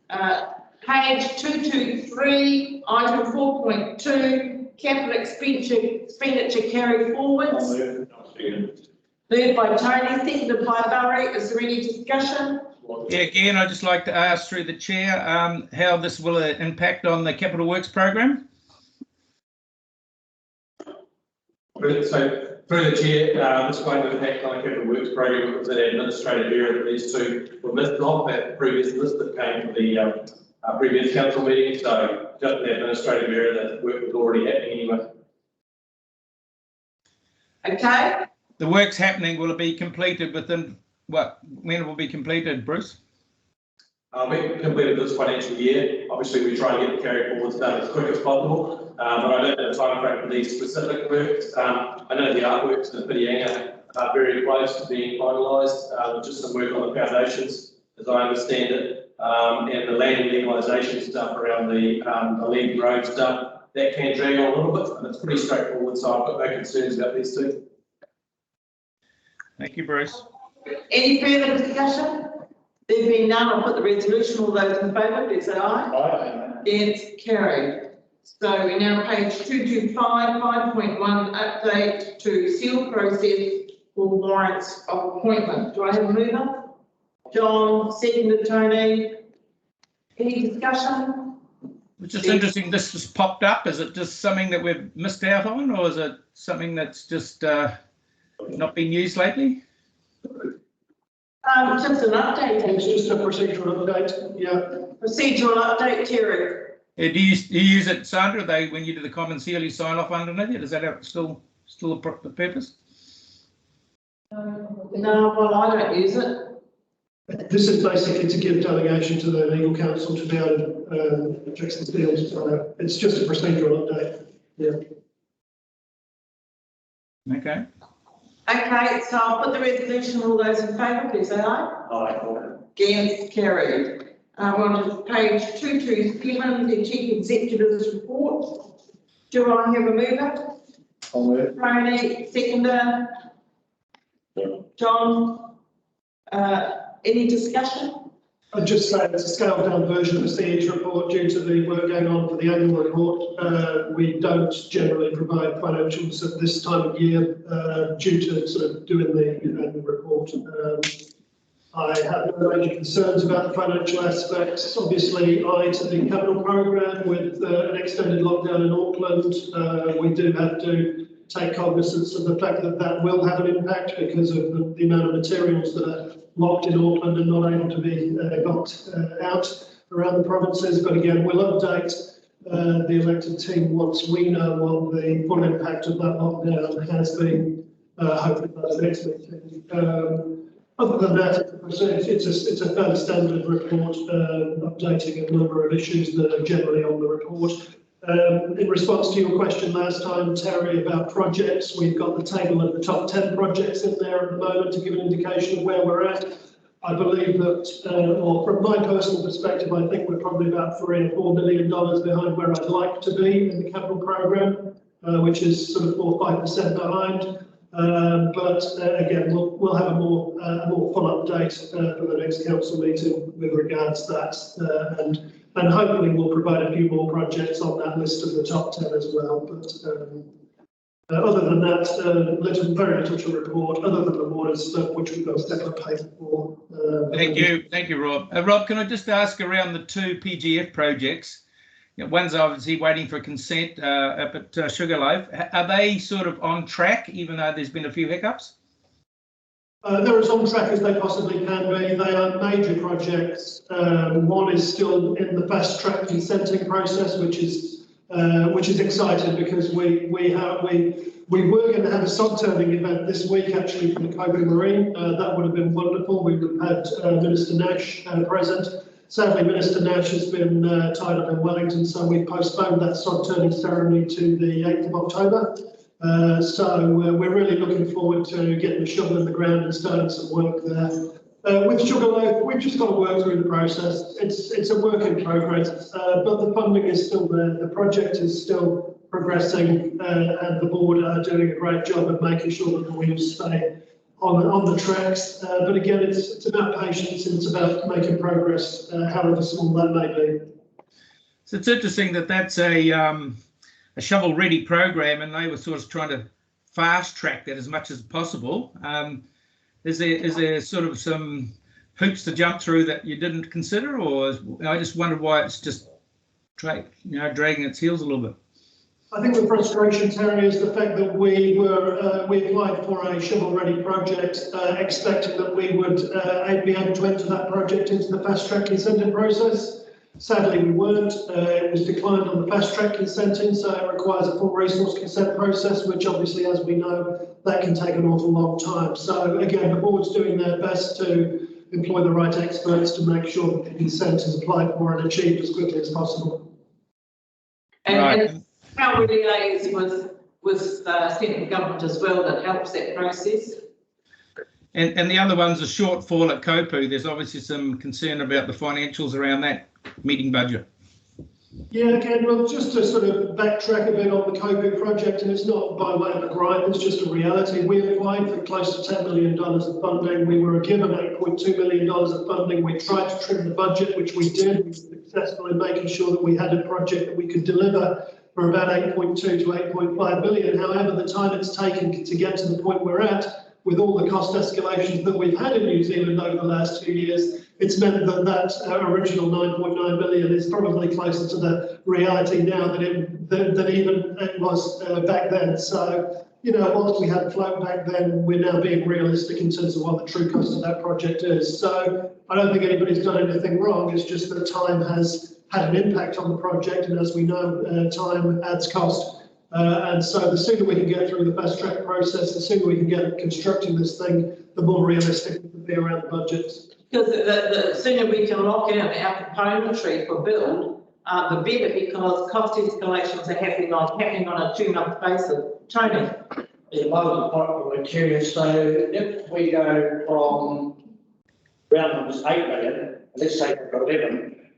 Page 223, item 4.2, capital expenditure carried forwards. Moved by Tony, seconded by Barry. Is there any discussion? Yeah, again, I'd just like to ask through the chair how this will impact on the capital works program. So through the chair, this won't impact on the capital works program because of the administrative error that these two were missed off that previous list that came to the previous council meeting. So just the administrative error, that work was already happening anyway. Okay. The work's happening. Will it be completed within what? When it will be completed, Bruce? We completed this financial year. Obviously, we try and get the carry forwards done as quick as possible, but I don't have a time frame for these specific works. I know the artworks in Whitianga are very close to being finalised, just some work on the foundations, as I understand it, and the land legalisation stuff around the lead road stuff. That can drag on a little bit, but it's pretty straightforward, so I've got no concerns about these two. Thank you, Bruce. Any further discussion? There being none, I'll put the resolution. All those in favour, please say aye. Aye. Against, carried. So we now page 225, 5.1, update to seal process for warrants of appointment. Do I have a mover? John, seconded Tony. Any discussion? It's just interesting. This just popped up. Is it just something that we've missed out on, or is it something that's just not been used lately? Just an update. It's just a procedural update, yeah. Procedural update, Terry. Do you use it, Sandra? When you do the common seal, you sign off underneath it. Is that how still the purpose? No, well, I don't use it. This is basically to give delegation to the legal counsel to be able to fix the deals. So it's just a procedural update, yeah. Okay. Okay, so I'll put the resolution. All those in favour, please say aye. Aye. Against, carried. We're on to page 227, the Chief Executive's report. Do I have a mover? I'll move. Tony, seconder. John, any discussion? I'd just say it's a scaled down version of the CE's report due to the work going on for the annual report. We don't generally provide financials at this time of year due to sort of doing the annual report. I have no major concerns about the financial aspects. Obviously, to the capital programme with an extended lockdown in Auckland, we do have to take cognizance of the fact that that will have an impact because of the amount of materials that are locked in Auckland and not able to be got out around the provinces. But again, we'll update the elected team once we know what the full impact of that lockdown has been, hopefully by the next meeting. Other than that, it's a fairly standard report, updating a number of issues that are generally on the report. In response to your question last time, Terry, about projects, we've got the table of the top 10 projects in there at the moment to give an indication of where we're at. I believe that, or from my personal perspective, I think we're probably about $3 or $4 million behind where I'd like to be in the capital programme, which is sort of 4 or 5% behind. But again, we'll have a more full update for the next council meeting with regards to that, and hopefully we'll provide a few more projects on that list of the top 10 as well. But other than that, very little to report, other than the water stuff, which we've got a separate paper for. Thank you, Rob. Rob, can I just ask around the two PGF projects? One's obviously waiting for consent up at Sugarloaf. Are they sort of on track, even though there's been a few hiccups? They're as on track as they possibly can be. They are major projects. One is still in the fast track consenting process, which is exciting because we were going to have a sod turning event this week actually from the Coburg Marine. That would have been wonderful. We would have had Minister Nash present. Sadly, Minister Nash has been tied up in Wellington, so we postponed that sod turning ceremony to the 8th of October. We're really looking forward to getting the shovel in the ground and starting some work there. With Sugarloaf, we've just got to work through the process. It's a work in progress, but the funding is still there. The project is still progressing, and the board are doing a great job of making sure that the wheels stay on the tracks. But again, it's about patience and it's about making progress, however small that may be. So it's interesting that that's a shovel-ready program, and they were sort of trying to fast track that as much as possible. Is there sort of some hoops to jump through that you didn't consider, or I just wondered why it's just dragging its heels a little bit? I think the frustration, Terry, is the fact that we applied for a shovel-ready project, expecting that we would be able to enter that project into the fast-track consenting process. Sadly, we weren't. It was declined on the fast-track consenting, so it requires a full resource consent process, which obviously, as we know, that can take an awful long time. So again, the board's doing their best to employ the right experts to make sure that the consent is applied for and achieved as quickly as possible. And how we liaise with central government as well that helps that process? And the other one's a shortfall at Kopu. There's obviously some concern about the financials around that meeting budget. Yeah, again, well, just to sort of backtrack a bit on the Kopu project, and it's not by way of a gripe, it's just a reality. We applied for close to $10 million of funding. We were given $8.2 million of funding. We tried to trim the budget, which we did. We were successful in making sure that we had a project that we could deliver for about 8.2 to 8.5 million. However, the time it's taken to get to the point we're at, with all the cost escalations that we've had in New Zealand over the last 2 years, it's meant that original 9.9 million is probably closer to the reality now than even it was back then. So, whilst we had float back then, we're now being realistic in terms of what the true cost of that project is. So I don't think anybody's done anything wrong. It's just that time has had an impact on the project, and as we know, time adds cost. And so the sooner we can get through the fast track process, the sooner we can get constructing this thing, the more realistic we can be around the budgets. Because the sooner we can lock in our componentry for build, the better, because cost escalations are happening on a 2-month basis. Tony? Yeah, I was quite curious. So if we go from round numbers 8 million, let's say we've got 11,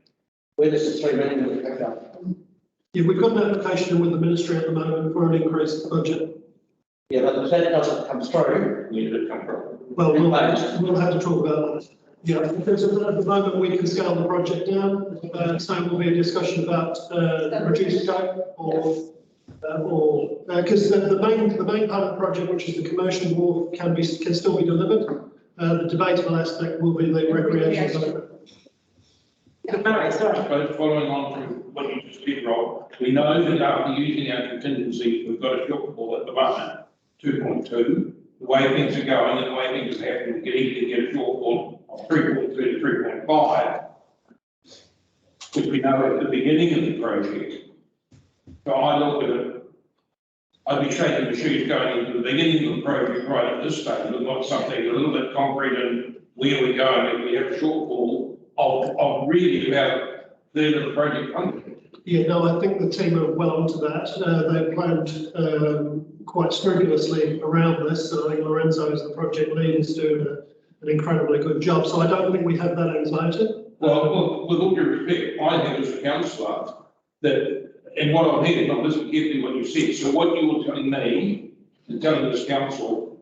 where does the 3 million go down? Yeah, we've got an application in with the ministry at the moment for an increased budget. Yeah, but if that doesn't come through, well, we'll have to talk about that. Yeah, because at the moment we can scale the project down, so it will be a discussion about reduced scope or because the main part of the project, which is the commercial wharf, can still be delivered. The debatable aspect will be the recreation zone. Murray, sorry. Following on from what you just did, Rob, we know that after using our contingency, we've got a shortfall at the moment, 2.2. The way things are going and the way things are happening, we could easily get a shortfall of 3.2 to 3.5, which we know at the beginning of the project. So I look at it, I'd be shaking the shoes going into the beginning of the project right at this stage, but not something a little bit concrete and where we're going if we have a shortfall of really about a third of the project funding. Yeah, no, I think the team are well onto that. They've planned quite scrupulously around this. So I think Lorenzo, as the project lead, is doing an incredibly good job. So I don't think we have that anxiety. Well, with all due respect, I think as a councillor that, and what I've heard, not listening carefully what you said. So what you're telling me and telling this council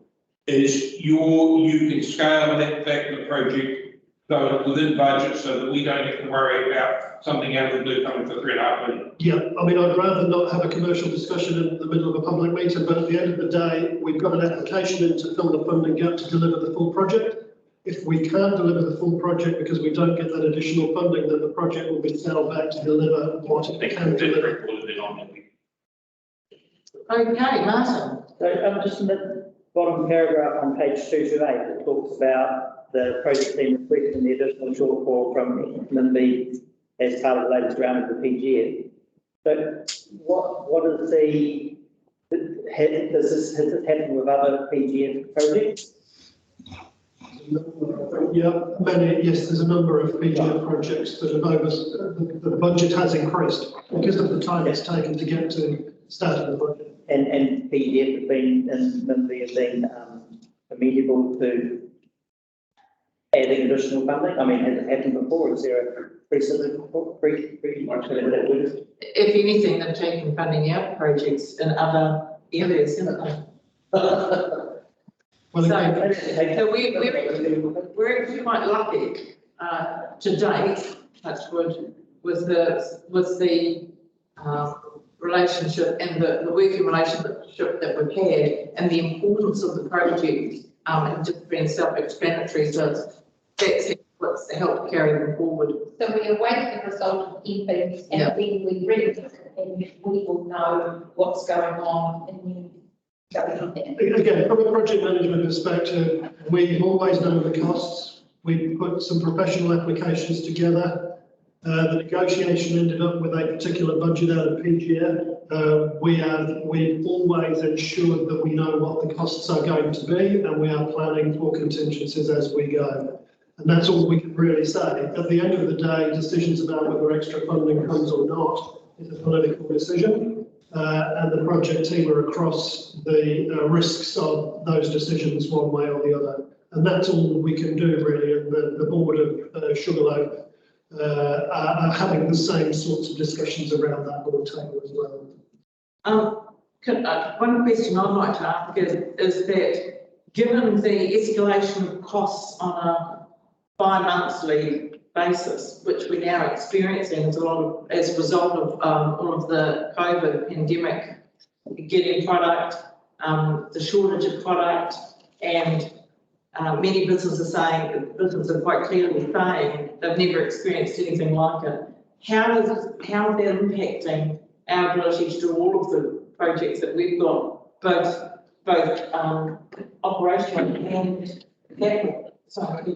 is you can scale that back the project so it's within budget so that we don't have to worry about something out of the blue coming for 3.5 million. Yeah, I mean, I'd rather not have a commercial discussion in the middle of a public meeting, but at the end of the day, we've got an application in to fill the funding gap to deliver the full project. If we can't deliver the full project because we don't get that additional funding, then the project will be scaled back to deliver what it can deliver. Okay, Martin. So just in the bottom paragraph on page 228, it talks about the project team requesting the additional shortfall from MINB as part of the latest round of the PGF. So what is has this happened with other PGF projects? Yeah, yes, there's a number of PGF projects that have the budget has increased because of the time it's taken to get to start of the budget. and PDF have been, and Mindy have been amenable to adding additional funding? I mean, has it happened before? Is there a precedent before? Whatever that word is? If anything, they've taken funding out of projects in other areas, haven't they? Well, So, again, so we're actually quite lucky to date, touch wood, with the relationship and the working relationship that we've had and the importance of the project and just being self-explanatory. So that's what's helped carry them forward. So we await the result of EPIs and then we read it and we will know what's going on and then go from there. again, from a project management perspective, we always know the costs. We put some professional applications together. The negotiation ended up with a particular budget out of PGF. We've always ensured that we know what the costs are going to be, and we are planning for contingencies as we go. And that's all we can really say. At the end of the day, decisions about whether extra funding comes or not is a political decision, and the project team are across the risks of those decisions one way or the other. And that's all we can do really, and the board of Sugarloaf are having the same sorts of discussions around that board table as well. One question I'd like to ask is that given the escalation of costs on a bi-monthly basis, which we're now experiencing as a result of all of the COVID pandemic, getting product, the shortage of product, and many businesses are quite clearly saying they've never experienced anything like it. How is that impacting our ability to do all of the projects that we've got, both operational and capital? Sorry.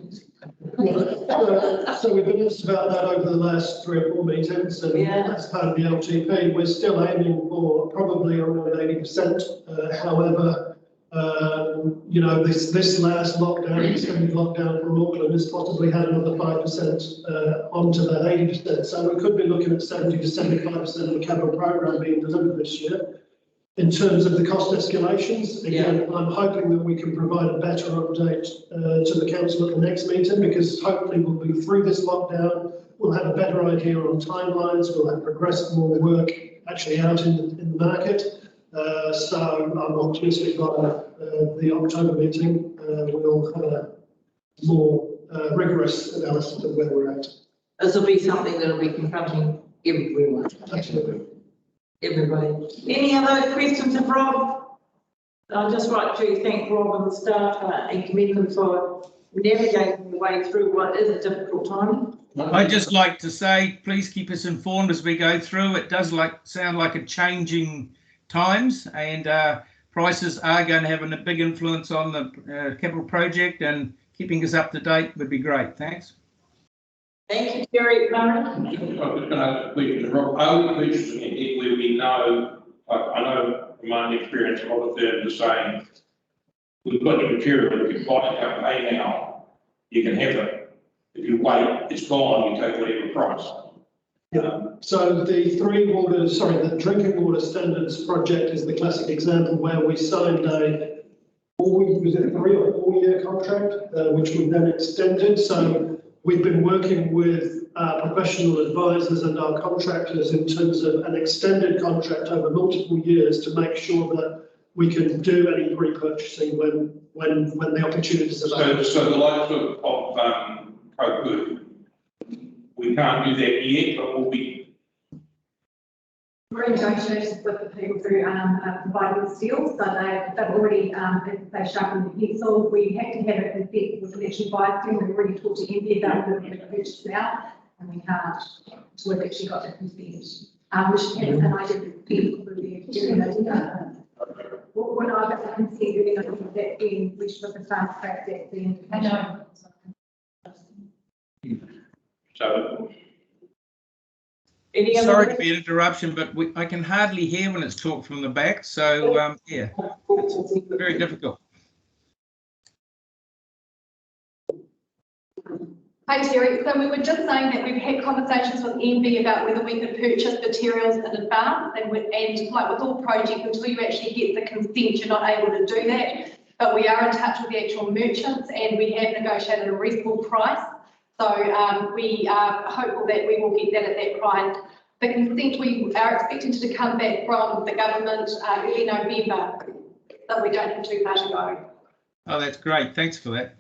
So we've been asked about that over the last 3 or 4 meetings, and as part of the LTP, we're still aiming for probably around 80%. However, you know, this last lockdown, extended lockdown from Auckland, has possibly had another 5% onto that 80%. So we could be looking at 70 to 75% of the capital program being delivered this year. In terms of the cost escalations, again, I'm hoping that we can provide a better update to the council at the next meeting, because hopefully we'll be through this lockdown. We'll have a better idea on timelines. We'll have progressed more work actually out in the market. So I'm optimistic by the October meeting, we'll have a more rigorous analysis of where we're at. This will be something that will be confronting everyone. Absolutely. Everybody. Any other questions of Rob? I'd just like to thank Rob and the staff and commend them for navigating the way through what is a difficult time. I'd just like to say, please keep us informed as we go through. It does sound like a changing times, and prices are going to have a big influence on the capital project, and keeping us up to date would be great. Thanks. Thank you, Terry. I was just going to ask a question, Rob. Are we purchasing it where we know, I know from my own experience, a lot of firms are saying, we've got the material, if you buy it out, pay now, you can have it. If you wait, it's gone, you take whatever price. So the drinking water standards project is the classic example where we signed a 3 or 4 year contract, which we then extended. So we've been working with our professional advisors and our contractors in terms of an extended contract over multiple years to make sure that we can do any pre-purchasing when the opportunities are available. So the likes of Coke, we can't do that yet, but we'll be. We're in negotiations with the people who providing the steel, so they've already they sharpened the pencil. We had to have it in effect with connection by steel. We've already talked to MD about it, we've purchased now, and we can't. So we've actually got to consent, which has an identity for the when I got the consent, really I think that in which was the fast track that the I know. So. Sorry to be an interruption, but I can hardly hear when it's talked from the back. So yeah, it's very difficult. Hi Terry, so we were just saying that we've had conversations with MB about whether we could purchase materials in advance and like with all projects, until you actually get the consent, you're not able to do that. But we are in touch with the actual merchants and we have negotiated a reasonable price. So we are hopeful that we will get that at that price. The consent we are expecting to come back from the government early November, so we don't have too far to go. Oh, that's great. Thanks for that.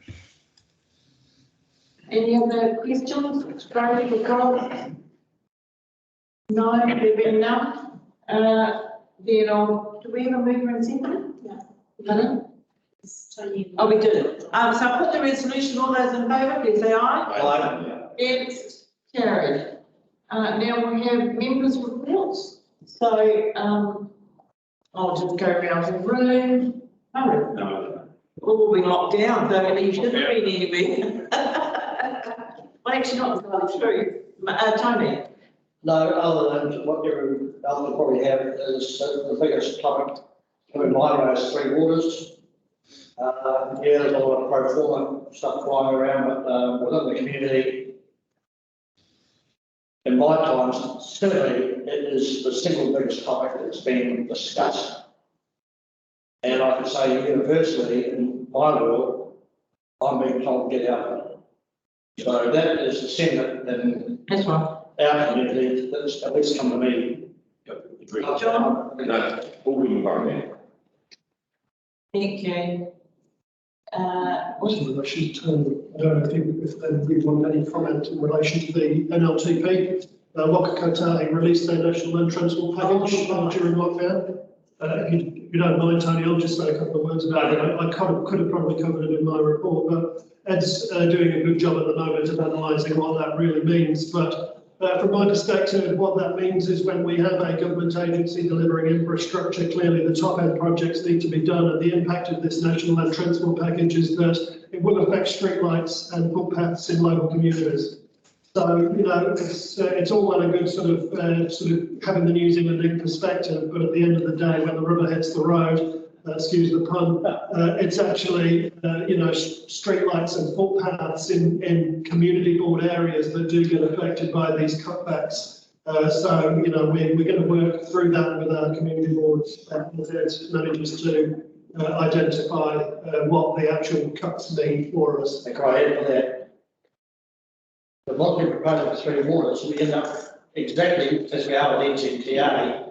Any other questions? Barry, Nicole? No, there being none. Then do we have a mover and seconder? Yeah. Pardon? Oh, we did. So I put the resolution, all those in favour, please say aye. Aye. It's carried. Now we have members' reports. So I'll just go around the room. Oh, no. All been locked down, so you shouldn't have been anywhere. Well, actually not entirely true. Tony? No, other than what you probably have is the biggest topic in my way is Three Waters. Yeah, there's a lot of pro forma stuff flying around, but within the community, in my times, certainly it is the single biggest topic that's been discussed. And I can say universally, in my world, I'm being told to get out of it. So that is the sentiment in That's right. our community that's at least come to me. John? No, all in environment. Thank you. I should, I don't know if we want any comment in relation to the NLTP. Waka Kotahi released their National Land Transport Package during lockdown. If you don't mind, Tony, I'll just say a couple of words about it. I could have probably covered it in my report, but Ed's doing a good job at the moment of analysing what that really means. But from my perspective, what that means is when we have a government agency delivering infrastructure, clearly the top end projects need to be done, and the impact of this National Land Transport Package is that it will affect streetlights and footpaths in local communities. So, you know, it's all well and good sort of having the New Zealand perspective, but at the end of the day, when the rubber hits the road, excuse the pun, it's actually, you know, streetlights and footpaths in community board areas that do get affected by these cutbacks. So, you know, we're going to work through that with our community boards as it manages to identify what the actual cuts mean for us. Can I add to that? The what we're proposing for Three Waters, we end up exactly as we are with NZTA,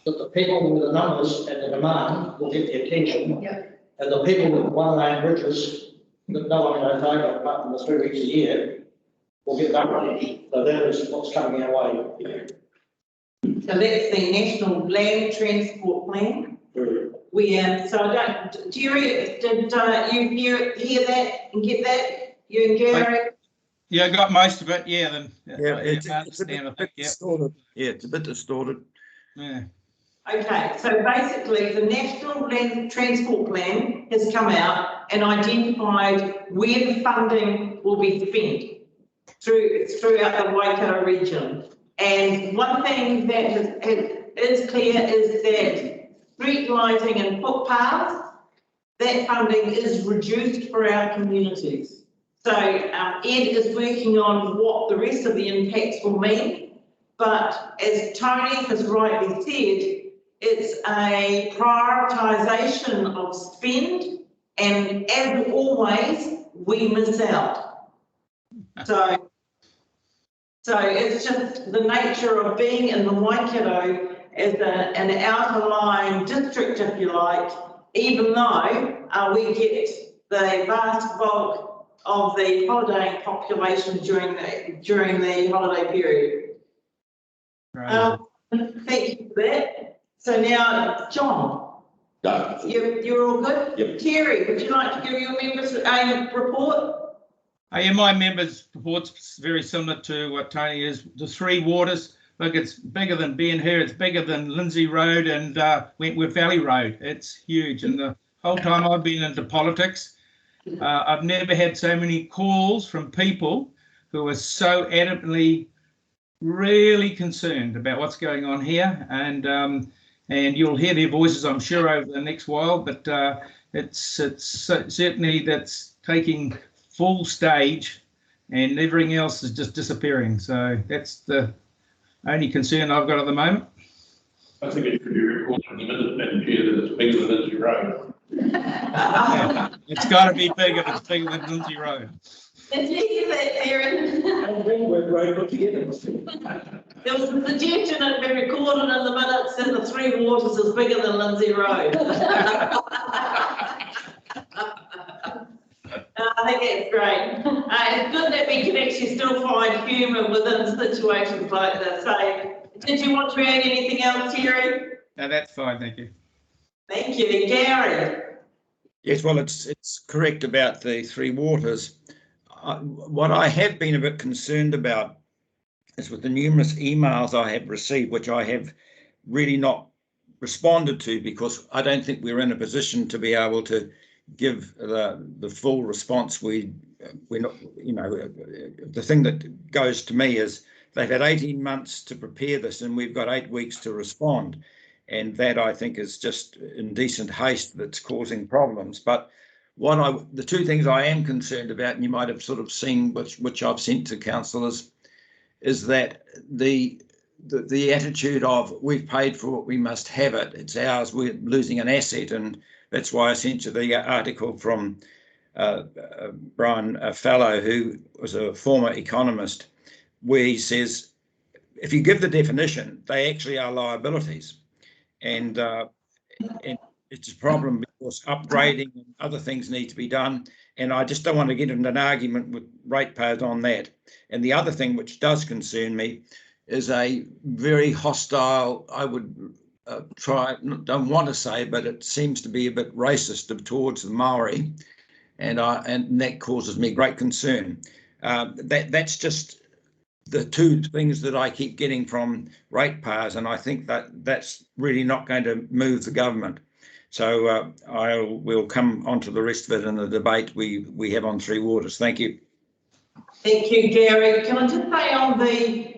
that the people with the numbers and the demand will get the attention. Yep. And the people with one lane bridges that no one knows over apart from the 3 weeks a year will get that money. So that is what's coming our way. So that's the National Land Transport Plan. We so I don't, Jerry, did you hear that and get that? You and Gary? Yeah, I got most of it. Yeah, then. Yeah, it's a bit distorted. Yeah, it's a bit distorted. Yeah. Okay, so basically the National Land Transport Plan has come out and identified where the funding will be spent throughout the Waikato region. And one thing that is clear is that street lighting and footpaths, that funding is reduced for our communities. So Ed is working on what the rest of the impacts will mean, but as Tony has rightly said, it's a prioritisation of spend, and as always, we miss out. So it's just the nature of being in the Waikato as an outer line district, if you like, even though we get the vast bulk of the holidaying population during the holiday period. Right. Thank you for that. So now, John, you're all good? Yep. Terry, would you like to give your members a report? Yeah, my members' report's very similar to what Tony is. The Three Waters, look, it's bigger than being here. It's bigger than Lindsay Road and Wentworth Valley Road. It's huge. And the whole time I've been into politics, I've never had so many calls from people who are so adamantly really concerned about what's going on here, and you'll hear their voices, I'm sure, over the next while. But it's certainly that's taking full stage and everything else is just disappearing. So that's the only concern I've got at the moment. I think it should be recorded in the minute, Madam Chair, that it's bigger than Lindsay Road. Yeah, it's got to be bigger. It's bigger than Lindsay Road. Did you hear that, Karen? And Ringwood Road put together. There was a suggestion it be recorded in the minutes that the Three Waters is bigger than Lindsay Road. I think it's great. It's good that we can actually still find humour within situations like this. So, did you want to add anything else, Terry? No, that's fine. Thank you. Thank you, Gary. Yes, well, it's correct about the Three Waters. What I have been a bit concerned about is with the numerous emails I have received, which I have really not responded to because I don't think we're in a position to be able to give the full response. We're not, you know, the thing that goes to me is they've had 18 months to prepare this and we've got 8 weeks to respond. And that I think is just indecent haste that's causing problems. But the two things I am concerned about, and you might have sort of seen, which I've sent to council, is that the attitude of we've paid for it, we must have it, it's ours, we're losing an asset. And that's why I sent you the article from Brian Fallow, who was a former economist, where he says, if you give the definition, they actually are liabilities. And it's a problem because upgrading and other things need to be done. And I just don't want to get into an argument with ratepayers on that. And the other thing which does concern me is a very hostile, I would don't want to say, but it seems to be a bit racist towards the Maori. And that causes me great concern. That's just the two things that I keep getting from ratepayers, and I think that's really not going to move the government. So we'll come on to the rest of it in the debate we have on Three Waters. Thank you. Thank you, Gary. Can I just say on the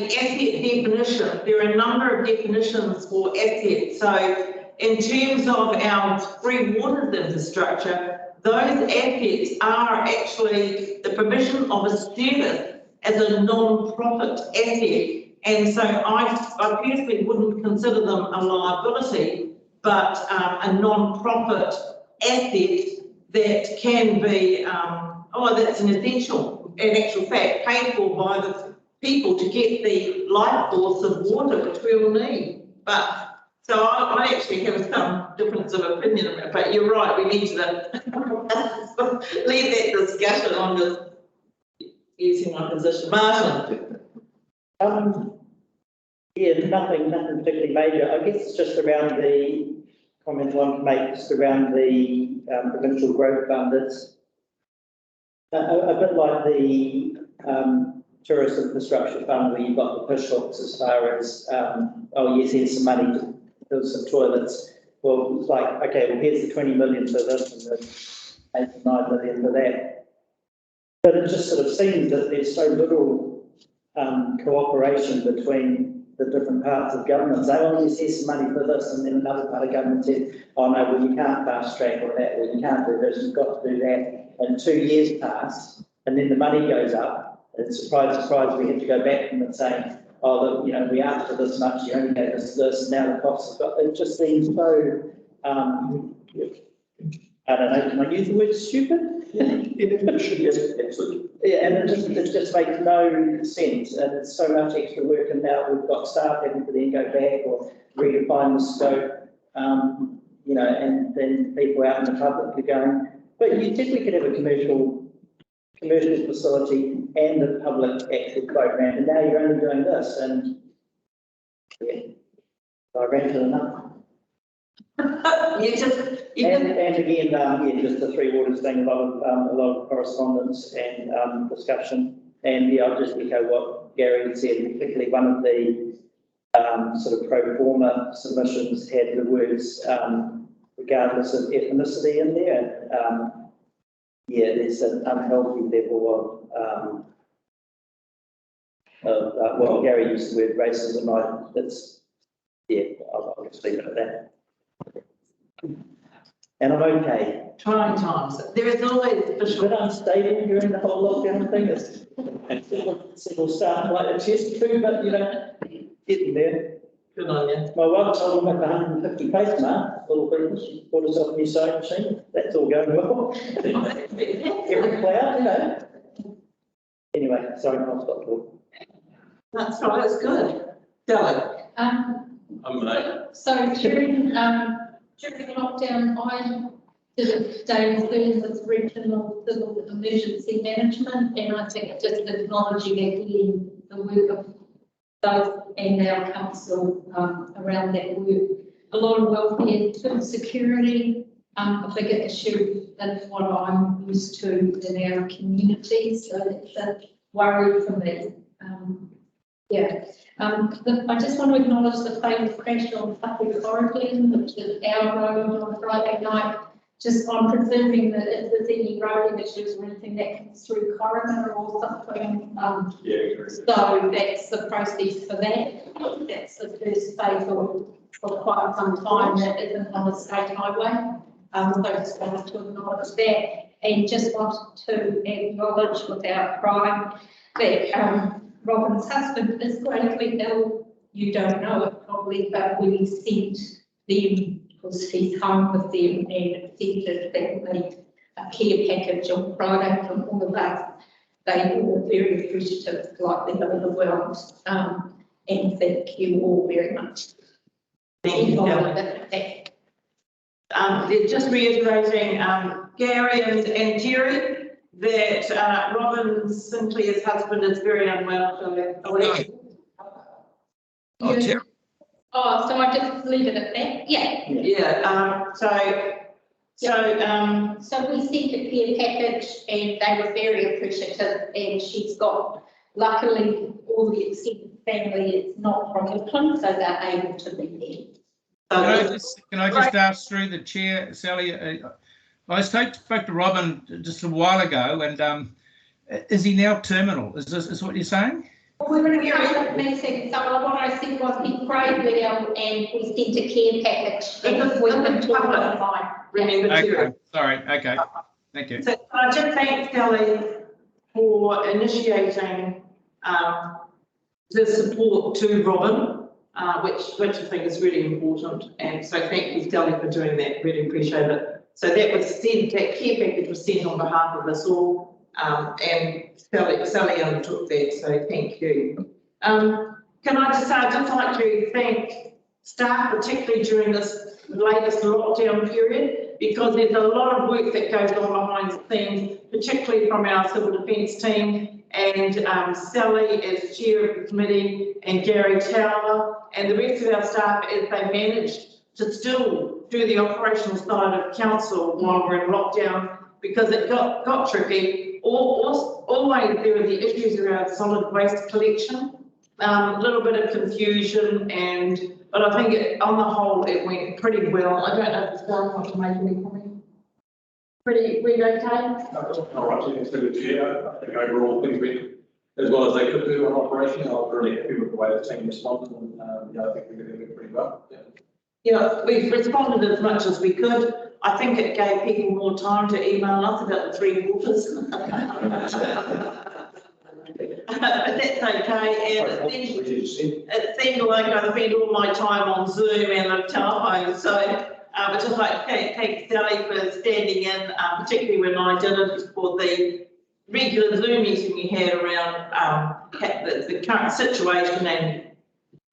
asset definition, there are a number of definitions for assets. So in terms of our Three Waters infrastructure, those assets are actually the provision of a service as a non-profit asset. And so I personally wouldn't consider them a liability, but a non-profit asset that can be, that's an essential, in actual fact, paid for by the people to get the life force of water, which we all need. But so I actually have some difference of opinion about it, but you're right, we need to leave that discussion on just using my position. Martin? Yeah, nothing particularly major. I guess it's just around the comment I want to make, just around the provincial growth fund. It's a bit like the tourist infrastructure fund where you've got the push hooks as far as, oh yes, here's some money to build some toilets. Well, it's like, okay, well here's the 20 million for this and the 8 to 9 million for that. But it just sort of seems that there's so little cooperation between the different parts of government. Say, oh, yes, here's some money for this, and then another part of government says, oh no, well you can't fast track or that, or you can't do this, you've got to do that. And 2 years pass, and then the money goes up, and surprise, surprise, we have to go back and saying, oh, look, you know, we asked for this much, you only gave us this, now the costs have got, it just seems so, I don't know, can I use the word stupid? Yeah, and it just makes no sense, and it's so much extra work, and now we've got staff having to then go back or redefine the scope, you know, and then people out in the public are going, but you said we could have a commercial facility and a public actual program, and now you're only doing this, and yeah, I ranted enough. And again, yeah, just the Three Waters thing, a lot of correspondence and discussion. And yeah, I'll just echo what Gary said, particularly one of the sort of pro forma submissions had the words regardless of ethnicity in there. And yeah, there's an unhealthy level of well, Gary used the word racism. That's, yeah, I'll just leave it at that. and I'm okay. Trying times. There is always A official. bit unstable during the whole lockdown thing. It's several staff like a chest tube, but you know, getting there. Good on you. My wife told me at the 150 pace mark, little business, she bought herself a new sewing machine. That's all going well. Every cloud, you know. Anyway, sorry, I'll stop talking. That's right, that's good. Sally. So during lockdown, I did a day's learning with regional civil emergency management, and I think just acknowledging again the work of those and our council around that work. A lot of welfare, food security, a bigger issue than what I'm used to in our community, so it's a worry for me. I just want to acknowledge the fatal crash on Thames-Coromandel, which is our road on Friday night. Just on presuming that if there's any roading issues or anything that comes through coroner or something. So that's the process for that. That's the first fatal for quite some time that isn't on a state highway. So I just wanted to acknowledge that, and just wanted to acknowledge without crying that Robin's husband is critically ill. You don't know it probably, but we sent them, because he's home with them, and sent family a care package on Friday from all of us. They were very appreciative, slightly overwhelmed, and thank you all very much. Thank you. Just reiterating, Gary and Jerry, that Robin Sinclair's husband is very unwell. So so I just leave it at that? Yeah. Yeah, So we sent a care package and they were very appreciative, and she's got, luckily, all the extended family is not from Auckland, so they're able to be there. Can I just ask through the chair, Sally? I spoke to Robin just a while ago, and is he now terminal? Is what you're saying? Well, we're going to go to meeting. So what I said was he prayed well, and we sent a care package. And we can talk online. Remember okay. Sorry. Okay. Thank you. So I just thank Sally for initiating the support to Robin, which I think is really important. And so thank you, Sally, for doing that. Really appreciate it. So that was sent, that care package was sent on behalf of us all. And Sally undertook that, so thank you. Can I just say, I'd just like to thank staff, particularly during this latest lockdown period, because there's a lot of work that goes on behind the scenes, particularly from our civil defence team, and Sally as chair of the committee, and Gary Towler, and the rest of our staff as they managed to still do the operational side of council while we're in lockdown, because it got tricky. Always there are the issues around solid waste collection, a little bit of confusion, but I think on the whole it went pretty well. I don't know if the staff want to make any comment. Pretty okay? All right, thanks to the chair. I think overall things went as well as they could do on operation. I was really happy with the way the team responded, and I think we did it pretty well. Yeah, we've responded as much as we could. I think it gave people more time to email us about the 3 waters. But that's okay, and it seemed like I spent all my time on Zoom and the telephone, so I'd just like to thank Sally for standing in, particularly when I did it for the regular Zoom meeting we had around the current situation and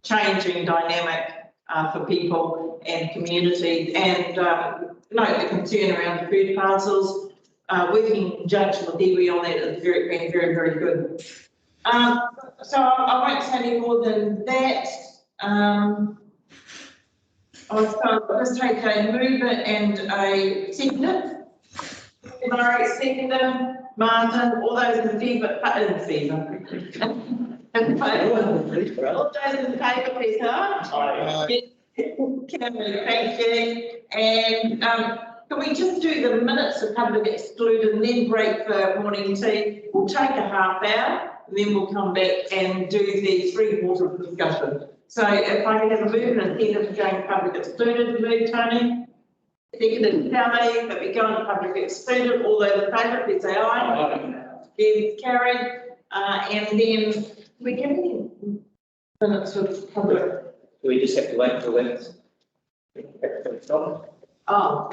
changing dynamic for people and communities, and note the concern around the food parcels. Working in conjunction with iwi on that has been very, very good. So I won't say any more than that. I'll just take a mover and a seconder. Murray, seconder. Martin, all those in favour, all those in favour, please, Cameron, thank you. And can we just do the minutes of public excluded and then break for morning tea? We'll take a half hour, and then we'll come back and do the 3 water discussion. So if I can have a move and a second to going public excluded, move, Tony. Seconded Kelly, that we go into public exclusion. All those in favour, please say aye. Is carried. And then we're giving minutes of public. Do we just have to wait for that? Oh.